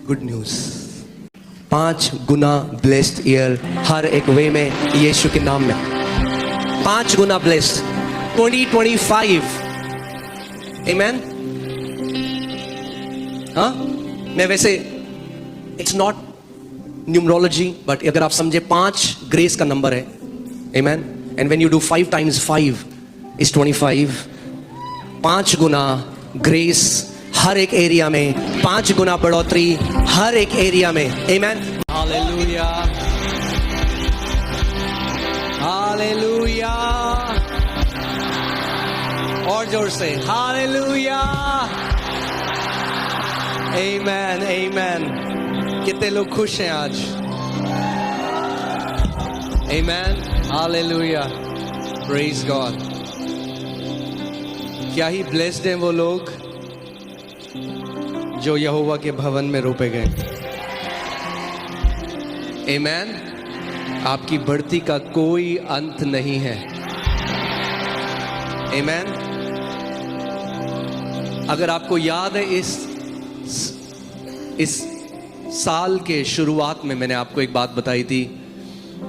Good news. 5 गुना blessed year हर एक वे में यीशु के नाम में। 5 गुना ब्लेस्ड 2025। आमेन। हाँ, मैं वैसे इट्स नॉट न्यूमरोलॉजी, बट अगर आप समझे 5 ग्रेस का नंबर है। Amen. And when you do 5 times 5 is 25। 5 गुना ग्रेस हर एक एरिया में, 5 गुना बढ़ोतरी हर एक एरिया में। आमेन। हालेलुया, हालेलुया, और जोर से हालेलुया। आमेन, आमेन। कितने लोग खुश हैं आज? आमेन, हालेलुया, प्रेज गॉड। क्या ही ब्लेस्ड हैं वो लोग जो यहोवा के भवन में रोपे गए। आमेन। आपकी बढ़ती का कोई अंत नहीं है। आमेन। अगर आपको याद है, इस साल के शुरुआत में मैंने आपको एक बात बताई थी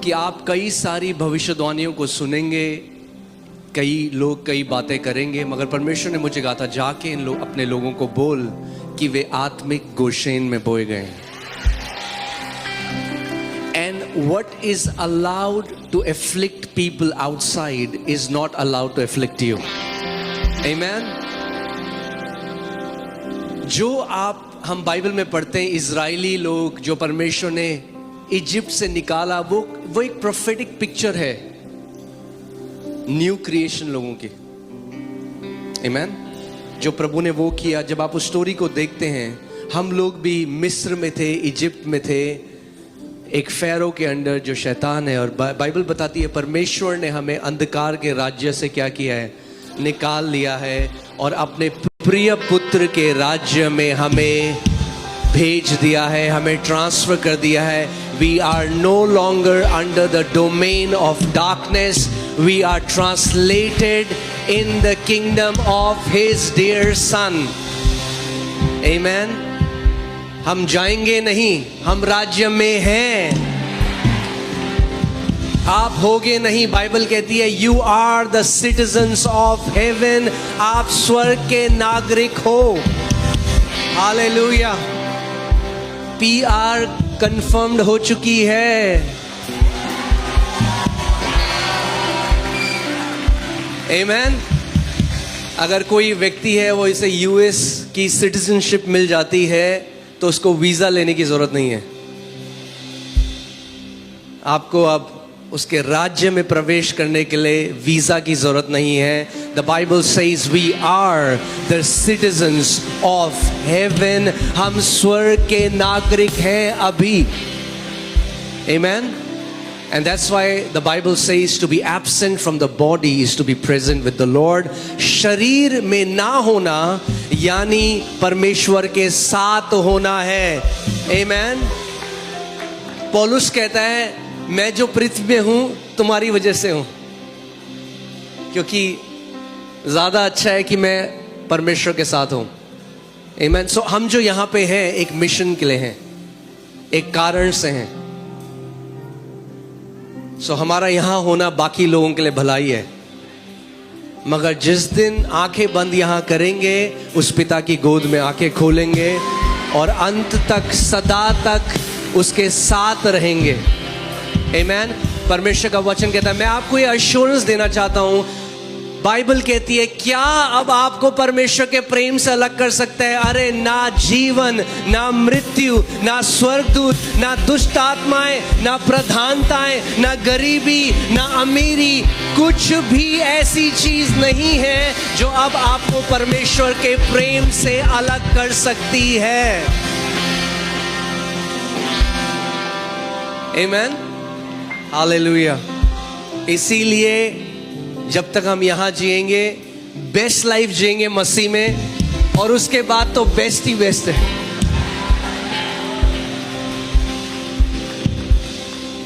कि आप कई सारी भविष्यवाणियों को सुनेंगे, कई लोग कई बातें करेंगे, मगर परमेश्वर ने मुझे कहा था जाके अपने लोगों को बोल कि वे आत्मिक गोशेन में बोए गए। And what is allowed to afflict people outside is not allowed to afflict you. Amen. जो हम बाइबल में पढ़ते हैं, इजरायली लोग जो परमेश्वर ने इजिप्ट से निकाला, वो एक प्रोफेटिक पिक्चर है न्यू क्रिएशन लोगों की। आमेन। जो प्रभु ने वो किया, जब आप उस स्टोरी को देखते हैं, हम लोग भी मिस्र में थे, इजिप्ट में थे, एक फेरो के अंडर जो शैतान है। और बाइबल बताती है परमेश्वर ने हमें अंधकार के राज्य से क्या किया है, निकाल लिया है, और अपने प्रिय पुत्र के राज्य में हमें भेज दिया है, हमें ट्रांसफर कर दिया है। We are no longer under the domain of darkness, we are translated in the kingdom of his dear son. Amen. हम जाएंगे नहीं, हम राज्य में हैं। आप होगे नहीं। बाइबल कहती है you are the citizens of heaven. आप स्वर्ग के नागरिक हो। हालेलुया। PR कंफर्म्ड हो चुकी है। आमेन। अगर कोई व्यक्ति है वो इसे US की सिटीजनशिप मिल जाती है तो उसको वीजा लेने की जरूरत नहीं है। आपको अब उसके राज्य में प्रवेश करने के लिए वीजा की जरूरत नहीं है। The Bible says we are the citizens of heaven. हम स्वर्ग के नागरिक हैं अभी। आमेन। And that's why the Bible says to be absent from the body is to be present with the Lord. शरीर में ना होना यानी परमेश्वर के साथ होना है। Amen. पौलुस कहता है मैं जो पृथ्वी में हूं तुम्हारी वजह से हूं, क्योंकि ज्यादा अच्छा है कि मैं परमेश्वर के साथ हूं। Amen. So हम जो यहां पे हैं एक मिशन के लिए हैं, एक कारण से हैं। सो हमारा यहां होना बाकी लोगों के लिए भलाई है, मगर जिस दिन आंखें बंद यहां करेंगे, उस पिता की गोद में आंखें खोलेंगे और अंत तक सदा तक उसके साथ रहेंगे। आमेन। परमेश्वर का वचन कहता है, मैं आपको ये अश्योरेंस देना चाहता हूं। बाइबल कहती है क्या अब आपको परमेश्वर के प्रेम से अलग कर सकता है? अरे ना जीवन, ना मृत्यु, ना स्वर्गदूत, ना दुष्ट आत्माएं, ना प्रधानताएं, ना गरीबी, ना अमीरी, कुछ भी ऐसी चीज नहीं है जो अब आपको परमेश्वर के प्रेम से अलग कर सकती है। आमेन। हालेलुया। इसीलिए जब तक हम यहां जिएंगे, बेस्ट लाइफ जिएंगे मसीह में, और उसके बाद तो बेस्ट ही बेस्ट है।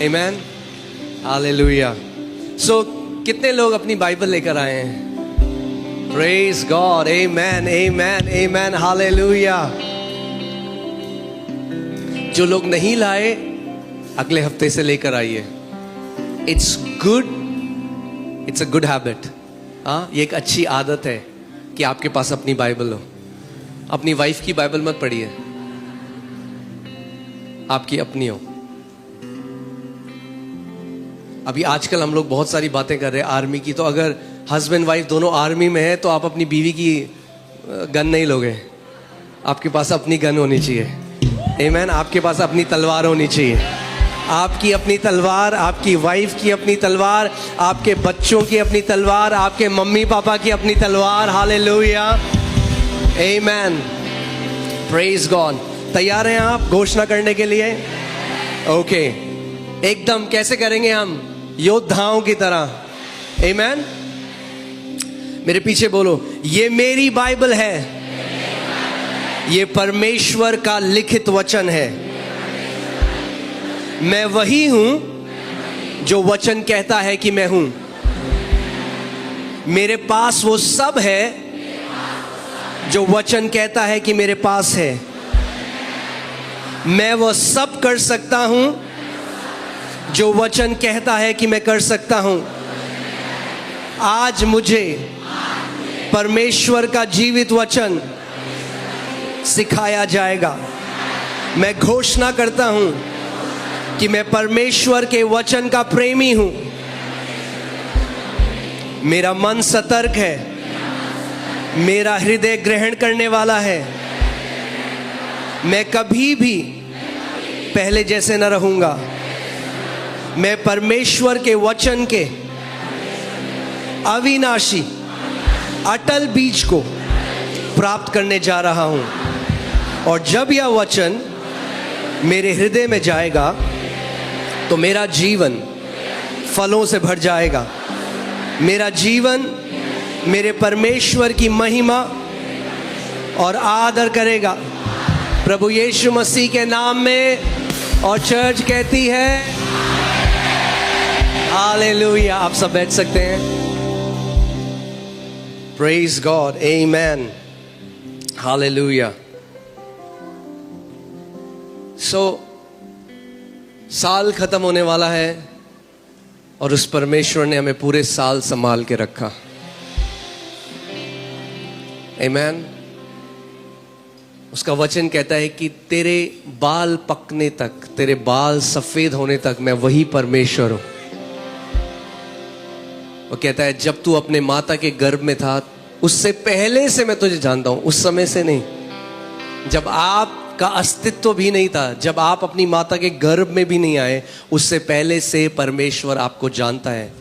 आमेन। हालेलुया। सो कितने लोग अपनी बाइबल लेकर आए हैं? Praise God. Amen, amen, amen, hallelujah. जो लोग नहीं लाए अगले हफ्ते से लेकर आइए। It's a good habit. हाँ, ये एक अच्छी आदत है कि आपके पास अपनी बाइबल हो। अपनी वाइफ की बाइबल मत पढ़िए, आपकी अपनी हो। अभी आजकल हम लोग बहुत सारी बातें कर रहे हैं आर्मी की, तो अगर हस्बैंड वाइफ दोनों आर्मी में है तो आप अपनी बीवी की गन नहीं लोगे, आपके पास अपनी गन होनी चाहिए। आमीन। आपके पास अपनी तलवार होनी चाहिए, आपकी अपनी तलवार, आपकी वाइफ की अपनी तलवार, आपके बच्चों की अपनी तलवार, आपके मम्मी पापा की अपनी तलवार। हालेलुया, आमीन, प्रेज गॉड। तैयार हैं आप घोषणा करने के लिए? ओके, एकदम कैसे करेंगे हम? योद्धाओं की तरह। आमीन। मेरे पीछे बोलो, ये मेरी बाइबल है, ये परमेश्वर का लिखित वचन है। मैं वही हूं जो वचन कहता है कि मैं हूं। मेरे पास वो सब है जो वचन कहता है कि मेरे पास है। मैं वो सब कर सकता हूं जो वचन कहता है कि मैं कर सकता हूं। आज मुझे परमेश्वर का जीवित वचन सिखाया जाएगा। मैं घोषणा करता हूं कि मैं परमेश्वर के वचन का प्रेमी हूं। मेरा मन सतर्क है, मेरा हृदय ग्रहण करने वाला है। मैं कभी भी पहले जैसे न रहूंगा। मैं परमेश्वर के वचन के अविनाशी अटल बीज को प्राप्त करने जा रहा हूं, और जब यह वचन मेरे हृदय में जाएगा तो मेरा जीवन फलों से भर जाएगा। मेरा जीवन मेरे परमेश्वर की महिमा और आदर करेगा, प्रभु यीशु मसीह के नाम में। और चर्च कहती है हालेलुया। आप सब बैठ सकते हैं। प्रेज गॉड, आमेन, हालेलुया। साल खत्म होने वाला है और उस परमेश्वर ने हमें पूरे साल संभाल के रखा। आमेन। उसका वचन कहता है कि तेरे बाल पकने तक, तेरे बाल सफेद होने तक मैं वही परमेश्वर हूं। वो कहता है जब तू अपने माता के गर्भ में था उससे पहले से मैं तुझे जानता हूं। उस समय से नहीं, जब आपका अस्तित्व भी नहीं था, जब आप अपनी माता के गर्भ में भी नहीं आए, उससे पहले से परमेश्वर आपको जानता है।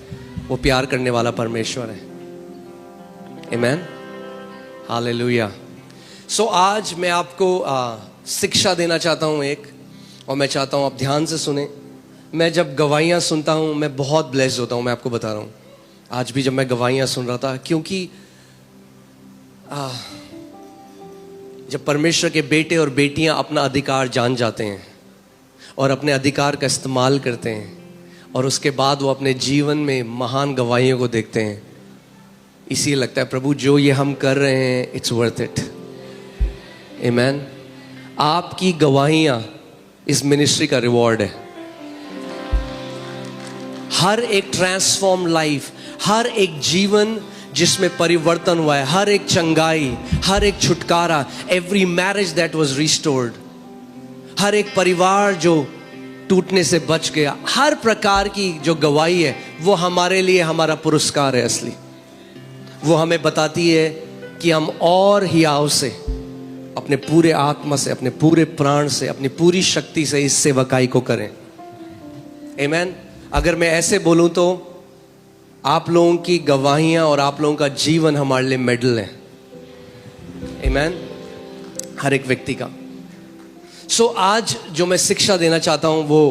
वो प्यार करने वाला परमेश्वर है। आमेन, हालेलुया। आज मैं आपको शिक्षा देना चाहता हूं एक, और मैं चाहता हूं आप ध्यान से सुने। मैं जब गवाहियां सुनता हूं मैं बहुत ब्लेस्ड होता हूं। मैं आपको बता रहा हूं, आज भी जब मैं गवाहियां सुन रहा था, क्योंकि जब परमेश्वर के बेटे और बेटियां अपना अधिकार जान जाते हैं और अपने अधिकार का इस्तेमाल करते हैं, और उसके बाद वो अपने जीवन में महान गवाहियों को देखते हैं, इसीलिए लगता है प्रभु जो ये हम कर रहे हैं इट्स वर्थ इट। आमेन। आपकी गवाहियां इस मिनिस्ट्री का रिवॉर्ड है। हर एक ट्रांसफॉर्म लाइफ, हर एक जीवन जिसमें परिवर्तन हुआ है, हर एक चंगाई, हर एक छुटकारा, every marriage that was restored, हर एक परिवार जो टूटने से बच गया, हर प्रकार की जो गवाही है वो हमारे लिए हमारा पुरस्कार है असली। वो हमें बताती है कि हम और हियाव से, अपने पूरे आत्मा से, अपने पूरे प्राण से, अपनी पूरी शक्ति से इस सेवकाई को करें। आमेन। अगर मैं ऐसे बोलूं तो आप लोगों की गवाहियां और आप लोगों का जीवन हमारे लिए मेडल है। आमेन, हर एक व्यक्ति का। आज जो मैं शिक्षा देना चाहता हूं वो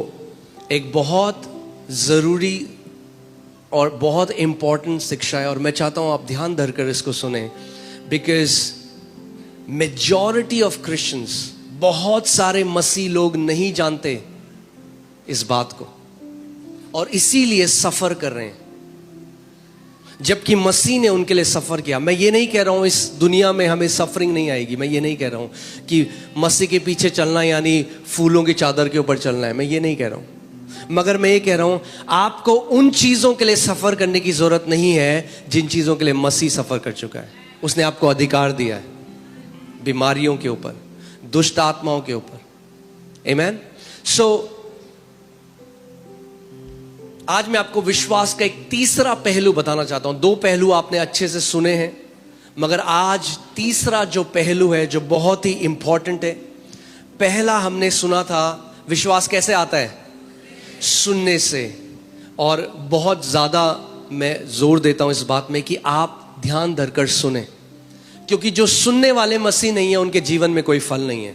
एक बहुत ज़रूरी और बहुत इंपॉर्टेंट शिक्षा है, और मैं चाहता हूं आप ध्यान धरकर इसको सुने। बिकॉज मेजॉरिटी ऑफ क्रिश्चियंस, बहुत सारे मसीह लोग नहीं जानते इस बात को और इसीलिए सफर कर रहे हैं। जबकि मसीह ने उनके लिए सफ़र किया। मैं ये नहीं कह रहा हूँ इस दुनिया में हमें सफरिंग नहीं आएगी, मैं ये नहीं कह रहा हूँ कि मसीह के पीछे चलना यानी फूलों की चादर के ऊपर चलना है, मैं ये नहीं कह रहा हूँ। मगर मैं ये कह रहा हूँ आपको उन चीज़ों के लिए सफ़र करने की ज़रूरत नहीं है जिन चीज़ों के लिए मसीह सफ़र कर चुका है। उसने आपको अधिकार दिया है बीमारियों के ऊपर, दुष्ट आत्माओं के ऊपर। आमीन। सो आज मैं आपको विश्वास का एक तीसरा पहलू बताना चाहता हूं। दो पहलू आपने अच्छे से सुने हैं, मगर आज तीसरा जो पहलू है जो बहुत ही इंपॉर्टेंट है। पहला हमने सुना था विश्वास कैसे आता है, सुनने से। और बहुत ज्यादा मैं जोर देता हूं इस बात में कि आप ध्यान धरकर सुने, क्योंकि जो सुनने वाले मसीह नहीं है उनके जीवन में कोई फल नहीं है।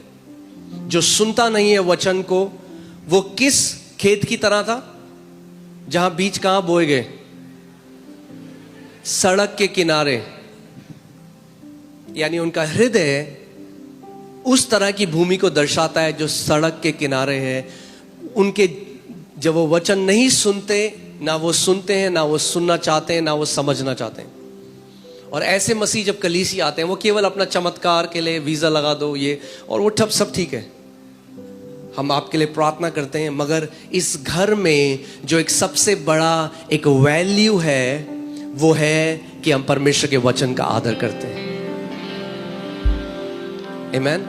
जो सुनता नहीं है वचन को, वो किस खेत की तरह था जहां बीज कहां बोए गए, सड़क के किनारे। यानी उनका हृदय उस तरह की भूमि को दर्शाता है जो सड़क के किनारे है। उनके जब वो वचन नहीं सुनते, ना वो सुनते हैं, ना वो सुनना चाहते हैं, ना वो समझना चाहते हैं। और ऐसे मसीह जब कलीसी आते हैं वो केवल अपना चमत्कार के लिए वीजा लगा दो ये और वो ठप सब ठीक है, हम आपके लिए प्रार्थना करते हैं, मगर इस घर में जो एक सबसे बड़ा एक वैल्यू है वो है कि हम परमेश्वर के वचन का आदर करते हैं। आमीन।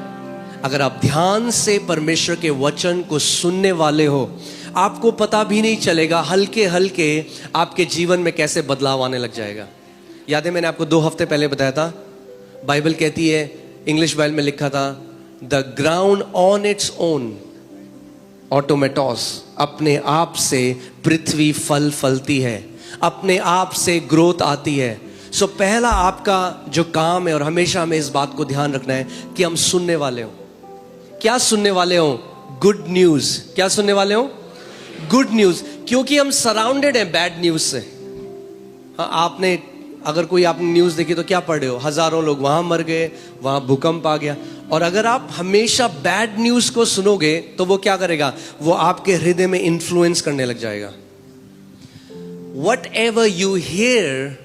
अगर आप ध्यान से परमेश्वर के वचन को सुनने वाले हो, आपको पता भी नहीं चलेगा, हल्के हल्के आपके जीवन में कैसे बदलाव आने लग जाएगा। याद है मैंने आपको 2 हफ्ते पहले बताया था, बाइबल कहती है, इंग्लिश बाइबल में लिखा था, the ground on its own automatos, अपने आप से पृथ्वी फल फलती है, अपने आप से ग्रोथ आती है। सो पहला आपका जो काम है, और हमेशा हमें इस बात को ध्यान रखना है कि हम सुनने वाले हो। क्या सुनने वाले हो? Good news. क्या सुनने वाले हो? Good news. क्योंकि हम सराउंडेड हैं बैड न्यूज से। हाँ, आपने अगर कोई आपने न्यूज देखी तो क्या पढ़े हो, हजारों लोग वहां मर गए, वहां भूकंप आ गया। और अगर आप हमेशा बैड न्यूज को सुनोगे तो वो क्या करेगा, वो आपके हृदय में इन्फ्लुएंस करने लग जाएगा। Whatever you hear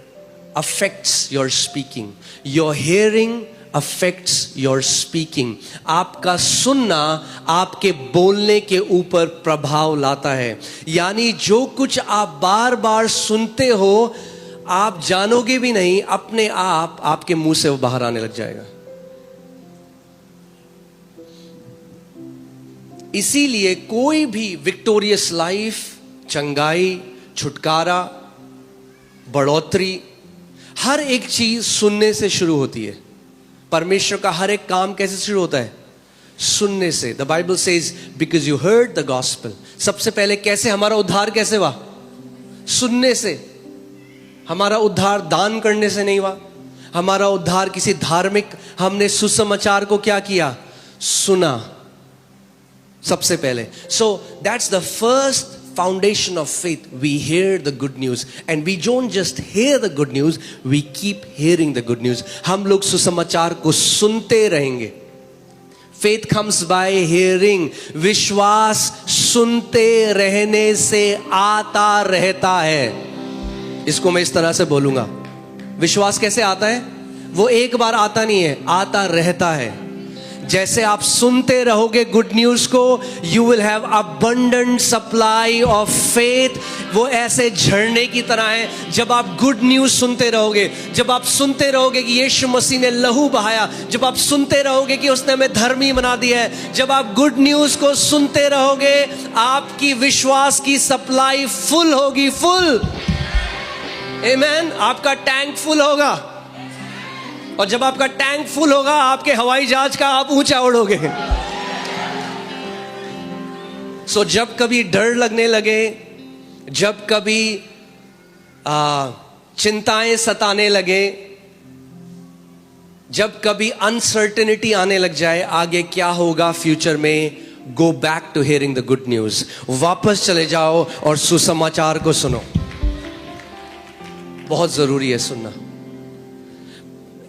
affects your speaking. Your hearing affects your speaking. आपका सुनना आपके बोलने के ऊपर प्रभाव लाता है। यानी जो कुछ आप बार बार सुनते हो, आप जानोगे भी नहीं, अपने आप आपके मुंह से वो बाहर आने लग जाएगा। इसीलिए कोई भी विक्टोरियस लाइफ, चंगाई, छुटकारा, बढ़ोतरी, हर एक चीज सुनने से शुरू होती है। परमेश्वर का हर एक काम कैसे शुरू होता है? सुनने से। The Bible says because you heard the gospel. सबसे पहले कैसे हमारा उद्धार कैसे हुआ? सुनने से। हमारा उद्धार दान करने से नहीं हुआ, हमारा उद्धार किसी धार्मिक, हमने सुसमाचार को क्या किया? सुना सबसे पहले। So that's the first foundation of faith. We hear the good news and we don't just hear the good news, we keep hearing the good news. हम लोग सुसमाचार को सुनते रहेंगे। Faith comes by hearing. विश्वास सुनते रहने से आता रहता है। इसको मैं इस तरह से बोलूंगा, विश्वास कैसे आता है? वो एक बार आता नहीं है, आता रहता है। जैसे आप सुनते रहोगे गुड न्यूज को, you will have abundant supply of faith. वो ऐसे झरने की तरह है। जब आप गुड न्यूज सुनते रहोगे, जब आप सुनते रहोगे कि यीशु मसीह ने लहू बहाया, जब आप सुनते रहोगे कि उसने हमें धर्मी बना दिया है, जब आप गुड न्यूज को सुनते रहोगे, आपकी विश्वास की सप्लाई फुल होगी, फुल। आमीन। आपका टैंक फुल होगा, और जब आपका टैंक फुल होगा, आपके हवाई जहाज का आप ऊंचा उड़ोगे। सो जब कभी डर लगने लगे, जब कभी चिंताएं सताने लगे, जब कभी अनसर्टेनिटी आने लग जाए आगे क्या होगा फ्यूचर में, go back to hearing the good news. वापस चले जाओ और सुसमाचार को सुनो। बहुत जरूरी है सुनना।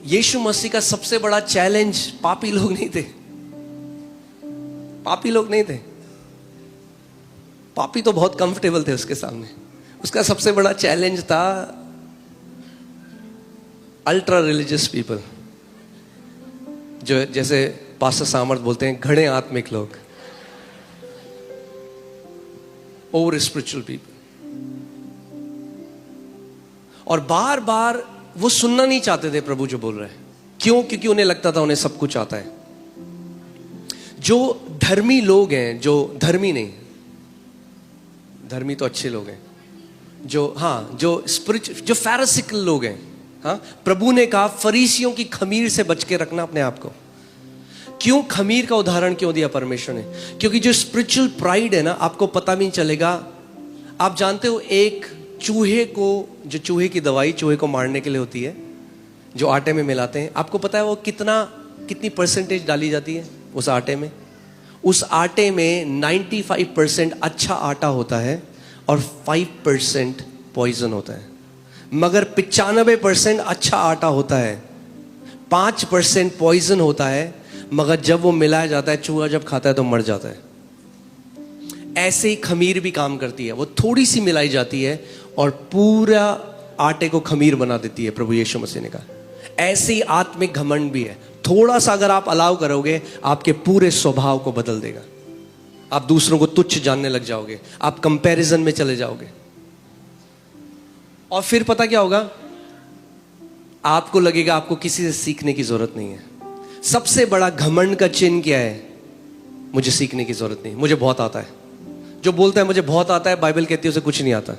यीशु मसीह का सबसे बड़ा चैलेंज पापी लोग नहीं थे। पापी लोग नहीं थे। पापी तो बहुत कंफर्टेबल थे उसके सामने। उसका सबसे बड़ा चैलेंज था अल्ट्रा रिलीजियस पीपल, जो जैसे पास्टर सामर्थ बोलते हैं घड़े आत्मिक लोग, ओवर स्पिरिचुअल पीपल, और बार बार वो सुनना नहीं चाहते थे प्रभु जो बोल रहे हैं। क्यों? क्योंकि उन्हें लगता था उन्हें सब कुछ आता है। जो धर्मी लोग हैं, जो धर्मी नहीं, धर्मी तो अच्छे लोग हैं, जो स्पिरिचुअल, जो फैरिसिकल लोग हैं, प्रभु ने कहा फरीसियों की खमीर से बच के रखना अपने आप को। क्यों खमीर का उदाहरण क्यों दिया परमेश्वर ने? क्योंकि जो स्पिरिचुअल प्राइड है ना, आपको पता भी नहीं चलेगा। आप जानते हो एक चूहे को, जो चूहे की दवाई चूहे को मारने के लिए होती है, जो आटे में मिलाते हैं, आपको पता है वो कितनी परसेंटेज डाली जाती है उस आटे में? उस आटे में 95% अच्छा आटा होता है और 5% पॉइजन होता है। मगर 95% अच्छा आटा होता है, 5% पॉइजन होता है, मगर जब वो मिलाया जाता है, चूहा जब खाता है तो मर जाता है। ऐसे ही खमीर भी काम करती है, वो थोड़ी सी मिलाई जाती है और पूरा आटे को खमीर बना देती है। प्रभु यीशु मसीह ने कहा ऐसे ही आत्मिक घमंड भी है, थोड़ा सा अगर आप अलाउ करोगे, आपके पूरे स्वभाव को बदल देगा। आप दूसरों को तुच्छ जानने लग जाओगे, आप कंपैरिजन में चले जाओगे, और फिर पता क्या होगा? आपको लगेगा आपको किसी से सीखने की जरूरत नहीं है। सबसे बड़ा घमंड का चिन्ह क्या है? मुझे सीखने की जरूरत नहीं, मुझे बहुत आता है। जो बोलता है मुझे बहुत आता है, बाइबल कहती है उसे कुछ नहीं आता।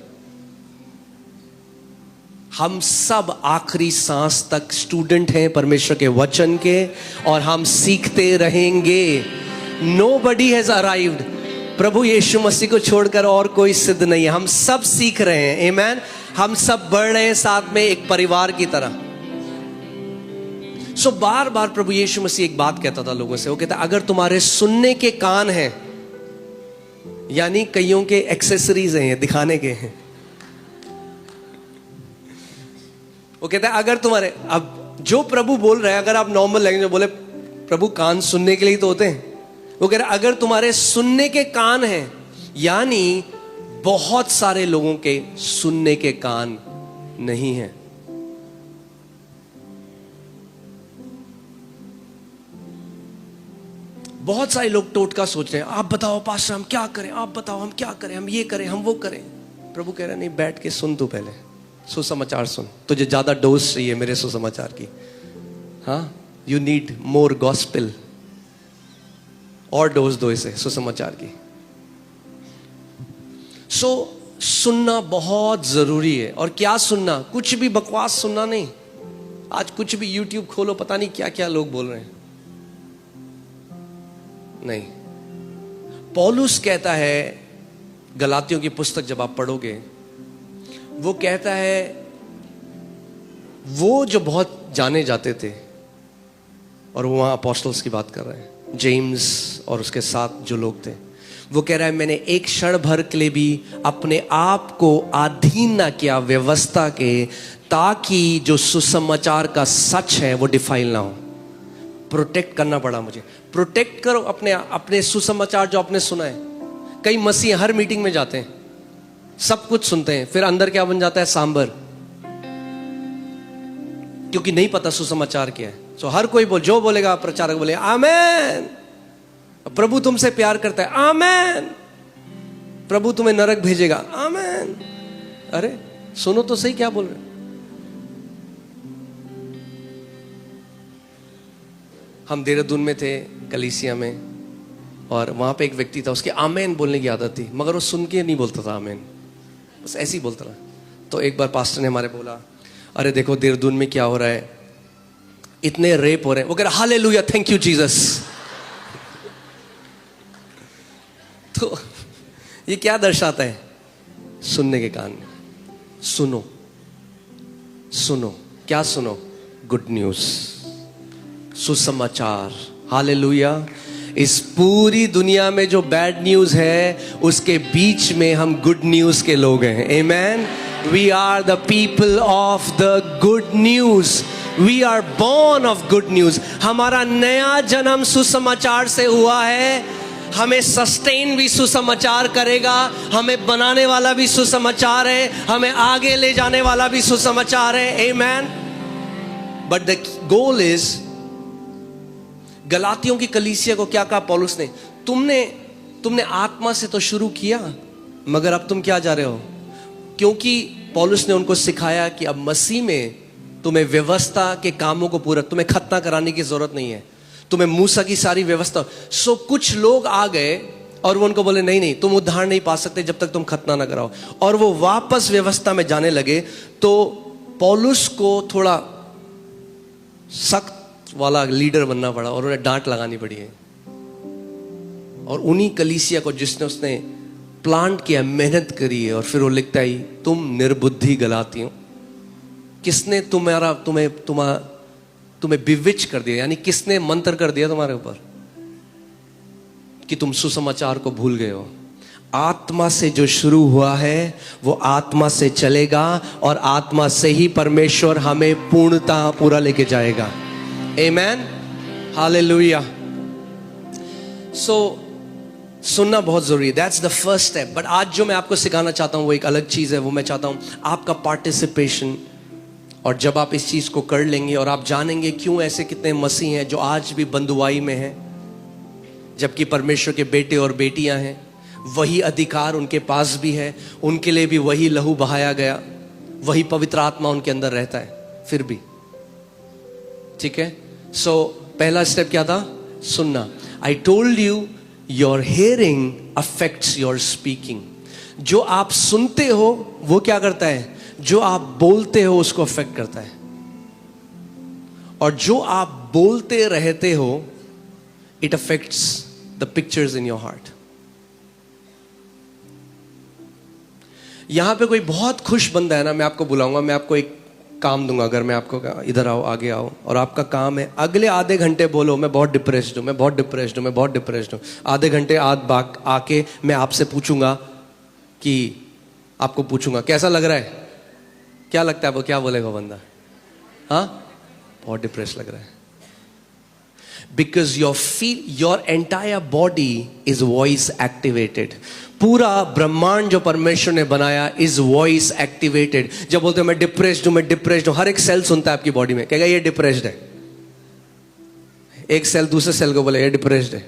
हम सब आखिरी सांस तक स्टूडेंट हैं परमेश्वर के वचन के, और हम सीखते रहेंगे। Nobody has arrived। प्रभु यीशु मसीह को छोड़कर और कोई सिद्ध नहीं है। हम सब सीख रहे हैं। आमेन। हम सब बढ़ रहे हैं साथ में एक परिवार की तरह। सो बार बार प्रभु यीशु मसीह एक बात कहता था लोगों से। वो कहता अगर तुम्हारे सुनने के कान हैं, यानी कईयों के एक्सेसरीज हैं, ये दिखाने के हैं। वो कहता है अगर तुम्हारे, अब जो प्रभु बोल रहे हैं, अगर आप नॉर्मल लैंग्वेज में बोले, प्रभु कान सुनने के लिए तो होते हैं। वो कह रहा है अगर तुम्हारे सुनने के कान हैं, यानी बहुत सारे लोगों के सुनने के कान नहीं हैं। बहुत सारे लोग टोटका सोच रहे हैं, आप बताओ पास्टर हम क्या करें, आप बताओ हम क्या करें, हम ये करें, हम वो करें। प्रभु कह रहा है नहीं, बैठ के सुन, तू पहले सुसमाचार सुन। तुझे ज्यादा डोज चाहिए मेरे सुसमाचार की। हाँ, यू नीड मोर गॉस्पेल, और डोज दो इसे सुसमाचार की। सुनना बहुत जरूरी है। और क्या सुनना? कुछ भी बकवास सुनना नहीं। आज कुछ भी यूट्यूब खोलो, पता नहीं क्या क्या लोग बोल रहे हैं। नहीं, पौलुस कहता है, गलातियों की पुस्तक जब आप पढ़ोगे, वो कहता है वो जो बहुत जाने जाते थे, और वो वहां अपोस्टल्स की बात कर रहे हैं, जेम्स और उसके साथ जो लोग थे, वो कह रहा है मैंने एक क्षण भर के लिए भी अपने आप को अधीन ना किया व्यवस्था के, ताकि जो सुसमाचार का सच है वो डिफाइल ना हो। प्रोटेक्ट करना पड़ा मुझे। प्रोटेक्ट करो अपने सुसमाचार जो आपने सुना है। कई मसीह हर मीटिंग में जाते हैं, सब कुछ सुनते हैं, फिर अंदर क्या बन जाता है? सांबर, क्योंकि नहीं पता सुसमाचार क्या है। सो हर कोई जो बोलेगा, प्रचारक बोले आमेन, प्रभु तुमसे प्यार करता है, आमेन, प्रभु तुम्हें नरक भेजेगा, आमेन। अरे सुनो तो सही क्या बोल रहे। हम देहरादून में थे, कलीसिया में, और वहां पे एक व्यक्ति था, उसकी आमेन बोलने की आदत थी, मगर वो सुन के नहीं बोलता था आमेन, बस ऐसे ही बोलता था। तो एक बार पास्टर ने हमारे बोला, अरे देखो देहरादून में क्या हो रहा है, इतने रेप हो रहे हैं। वो कह रहा हालेलुया, थैंक यू जीसस। तो ये क्या दर्शाता है? सुनने के कान। सुनो, सुनो, क्या सुनो? गुड न्यूज, सुसमाचार। हालेलुया। इस पूरी दुनिया में जो बैड न्यूज है, उसके बीच में हम गुड न्यूज के लोग हैं। Amen. We are the people of the good news. We are born of good news. हमारा नया जन्म सुसमाचार से हुआ है। हमें सस्टेन भी सुसमाचार करेगा, हमें बनाने वाला भी सुसमाचार है, हमें आगे ले जाने वाला भी सुसमाचार है। आमेन। बट द गोल इज, गलातियों की कलीसिया को क्या कहा पौलुस ने? तुमने आत्मा से तो शुरू किया, मगर अब तुम क्या जा रहे हो? क्योंकि पौलुस ने उनको सिखाया कि अब मसीह में तुम्हें व्यवस्था के कामों को पूरा, तुम्हें खतना कराने की जरूरत नहीं है, तुम्हें मूसा की सारी व्यवस्था। सो कुछ लोग आ गए और वो उनको बोले नहीं तुम उद्धार नहीं पा सकते जब तक तुम खतना ना कराओ, और वो वापस व्यवस्था में जाने लगे। तो पौलुस को थोड़ा सख्त वाला लीडर बनना पड़ा और उन्हें डांट लगानी पड़ी है। और उन्हीं कलीसिया को जिसने उसने प्लांट किया, मेहनत करी है, और फिर वो लिखता है तुम निर्बुद्धि गलातियों, किसने तुम्हें बिविच कर दिया, यानी किसने मंत्र कर दिया तुम्हारे ऊपर कि तुम सुसमाचार को भूल गए हो? आत्मा से जो शुरू हुआ है वो आत्मा से चलेगा, और आत्मा से ही परमेश्वर हमें पूर्णता पूरा लेके जाएगा। आमेन, हालेलुया। सो सुनना बहुत जरूरी है, that's the first step. But आज जो मैं आपको सिखाना चाहता हूं वो एक अलग चीज है। वो मैं चाहता हूं आपका पार्टिसिपेशन। और जब आप इस चीज को कर लेंगे और आप जानेंगे क्यों ऐसे कितने मसीह हैं जो आज भी बंधुआई में हैं, जबकि परमेश्वर के बेटे और बेटियां हैं, वही अधिकार उनके पास भी है, उनके लिए भी वही लहू बहाया गया, वही पवित्र आत्मा उनके अंदर रहता है फिर भी। ठीक है? सो पहला स्टेप क्या था? सुनना। I told you your hearing affects your speaking. जो आप सुनते हो वो क्या करता है? जो आप बोलते हो उसको अफेक्ट करता है। और जो आप बोलते रहते हो, it affects the pictures in your heart. यहां पे कोई बहुत खुश बंदा है ना, मैं आपको बुलाऊंगा, मैं आपको एक काम दूंगा। अगर मैं आपको इधर आओ, आगे आओ, और आपका काम है अगले आधे घंटे बोलो मैं बहुत डिप्रेस्ड हूं, मैं बहुत डिप्रेस्ड हूं, मैं बहुत डिप्रेस्ड हूं। आधे घंटे आके मैं आपसे पूछूंगा कि आपको पूछूंगा कैसा लग रहा है, क्या लगता है? वो क्या बोलेगा बंदा? हाँ, बहुत डिप्रेस लग रहा है। Because your entire body is voice activated. पूरा ब्रह्मांड जो परमेश्वर ने बनाया इज वॉइस एक्टिवेटेड। जब बोलते हो मैं डिप्रेस्ड हूं, मैं डिप्रेस्ड हूं, हर एक सेल सुनता है आपकी बॉडी में, कहेगा ये डिप्रेस्ड है। एक सेल दूसरे सेल को बोले ये डिप्रेस्ड है,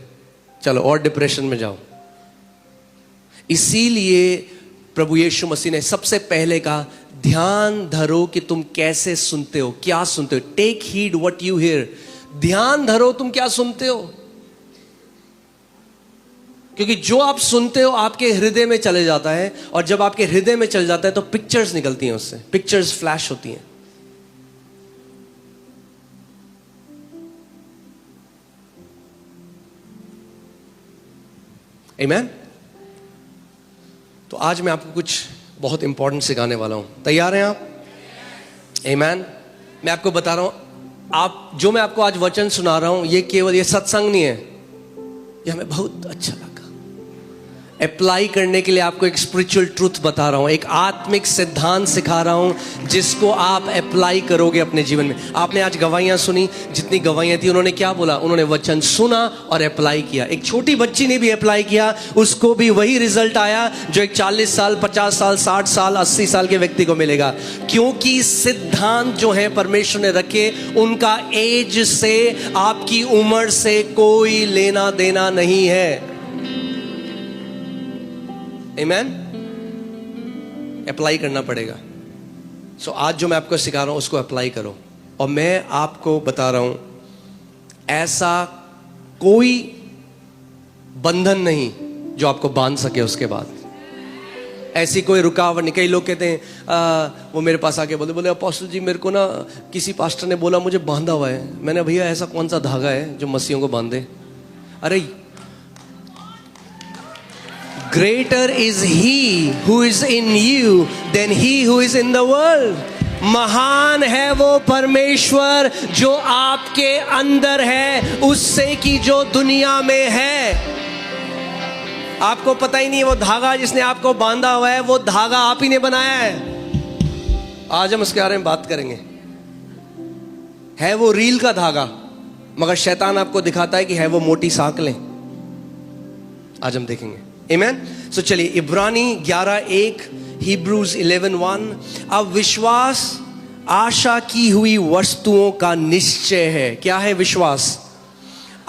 चलो और डिप्रेशन में जाओ। इसीलिए प्रभु यीशु मसीह ने सबसे पहले कहा ध्यान धरो कि तुम कैसे सुनते हो, क्या सुनते हो। Take heed what you hear. ध्यान धरो तुम क्या सुनते हो, क्योंकि जो आप सुनते हो आपके हृदय में चले जाता है, और जब आपके हृदय में चल जाता है तो पिक्चर्स निकलती हैं, उससे पिक्चर्स फ्लैश होती हैं। आमेन। तो आज मैं आपको कुछ बहुत इंपॉर्टेंट सिखाने वाला हूं। तैयार हैं आप? आमेन। मैं आपको बता रहा हूं, आप जो मैं आपको आज वचन सुना रहा हूं, ये केवल ये सत्संग नहीं है, ये हमें बहुत अच्छा लगा। अप्लाई करने के लिए आपको एक स्पिरिचुअल ट्रूथ बता रहा हूं, एक आत्मिक सिद्धांत सिखा रहा हूं जिसको आप अप्लाई करोगे अपने जीवन में। आपने आज गवाहियां सुनी, जितनी गवाहियां थी उन्होंने क्या बोला? उन्होंने वचन सुना और अप्लाई किया। एक छोटी बच्ची ने भी अप्लाई किया, उसको भी वही रिजल्ट आया जो एक 40 साल 50 साल 60 साल 80 साल के व्यक्ति को मिलेगा। क्योंकि सिद्धांत जो है परमेश्वर ने रखे, उनका एज से, आपकी उम्र से कोई लेना देना नहीं है। आमेन। अप्लाई करना पड़ेगा। सो आज जो मैं आपको सिखा रहा हूं उसको अप्लाई करो। और मैं आपको बता रहा हूं, ऐसा कोई बंधन नहीं जो आपको बांध सके उसके बाद। ऐसी कोई रुकावट नहीं। कई लोग कहते हैं, वो मेरे पास आके बोले अपोस्टल जी मेरे को ना किसी पास्टर ने बोला मुझे बांधा हुआ है। मैंने, भैया ऐसा कौन सा धागा है जो मसीहों को बांधे? अरे Greater is he who is in you than he who is in the world. महान है वो परमेश्वर जो आपके अंदर है उससे कि जो दुनिया में है। आपको पता ही नहीं, वो धागा जिसने आपको बांधा हुआ है वो धागा आप ही ने बनाया है। आज हम उसके बारे में बात करेंगे। है वो रील का धागा, मगर शैतान आपको दिखाता है कि है वो मोटी सांकलें। आज हम देखेंगे। आमेन। सो चलिए, इब्रानी 11:1, Hebrews 11:1। अब विश्वास आशा की हुई वस्तुओं का निश्चय है। क्या है विश्वास?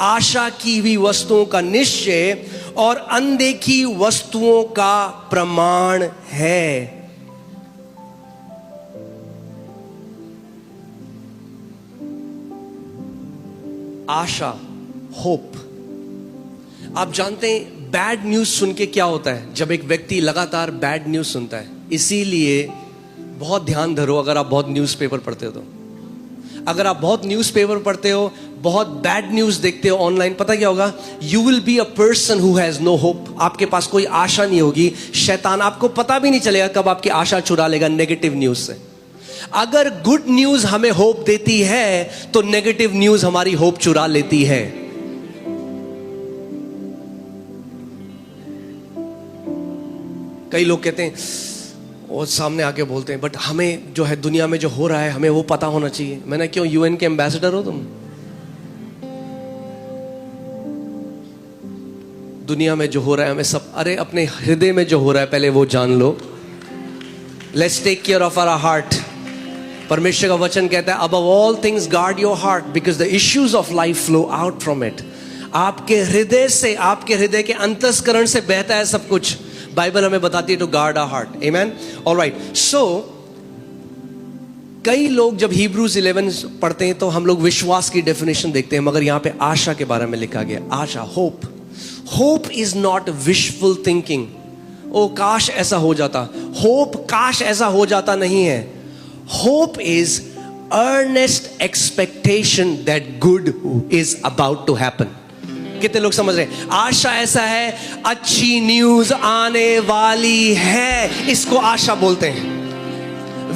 आशा की हुई वस्तुओं का निश्चय और अनदेखी वस्तुओं का प्रमाण है। आशा, होप। आप जानते हैं बैड न्यूज सुन के क्या होता है? जब एक व्यक्ति लगातार बैड न्यूज सुनता है, इसीलिए बहुत ध्यान धरो अगर आप बहुत न्यूज़पेपर पढ़ते हो तो। अगर आप बहुत न्यूज़पेपर पढ़ते हो, बहुत बैड न्यूज़ देखते हो ऑनलाइन, पता क्या होगा? You will be a person who has no hope. आपके पास कोई आशा नहीं होगी। शैतान आपको पता भी नहीं चलेगा कब आपकी आशा चुरा लेगा नेगेटिव न्यूज़ से। अगर गुड न्यूज़ हमें होप देती है तो नेगेटिव न्यूज़ हमारी होप चुरा लेती है। कई लोग कहते हैं और सामने आके बोलते हैं, बट हमें जो है दुनिया में जो हो रहा है हमें वो पता होना चाहिए। मैंने, क्यों? यूएन के एम्बेसडर हो तुम? दुनिया में जो हो रहा है हमें सब, अरे अपने हृदय में जो हो रहा है पहले वो जान लो। Let's take care of our heart. परमेश्वर का वचन कहता है, above all things guard your heart because the issues of life flow out from it. आपके हृदय से, आपके हृदय के अंतस्करण से बहता है सब कुछ। बाइबल हमें बताती है to guard our heart. Amen. Alright, so कई लोग जब हिब्रूज 11 पढ़ते हैं तो हम लोग विश्वास की डेफिनेशन देखते हैं, मगर यहां पे आशा के बारे में लिखा गया। आशा, hope. Hope is not wishful thinking. ओ काश ऐसा हो जाता। होप काश ऐसा हो जाता नहीं है। Hope is earnest expectation that good is about to happen. कितने लोग समझ रहे हैं? आशा ऐसा है, अच्छी न्यूज आने वाली है, इसको आशा बोलते हैं।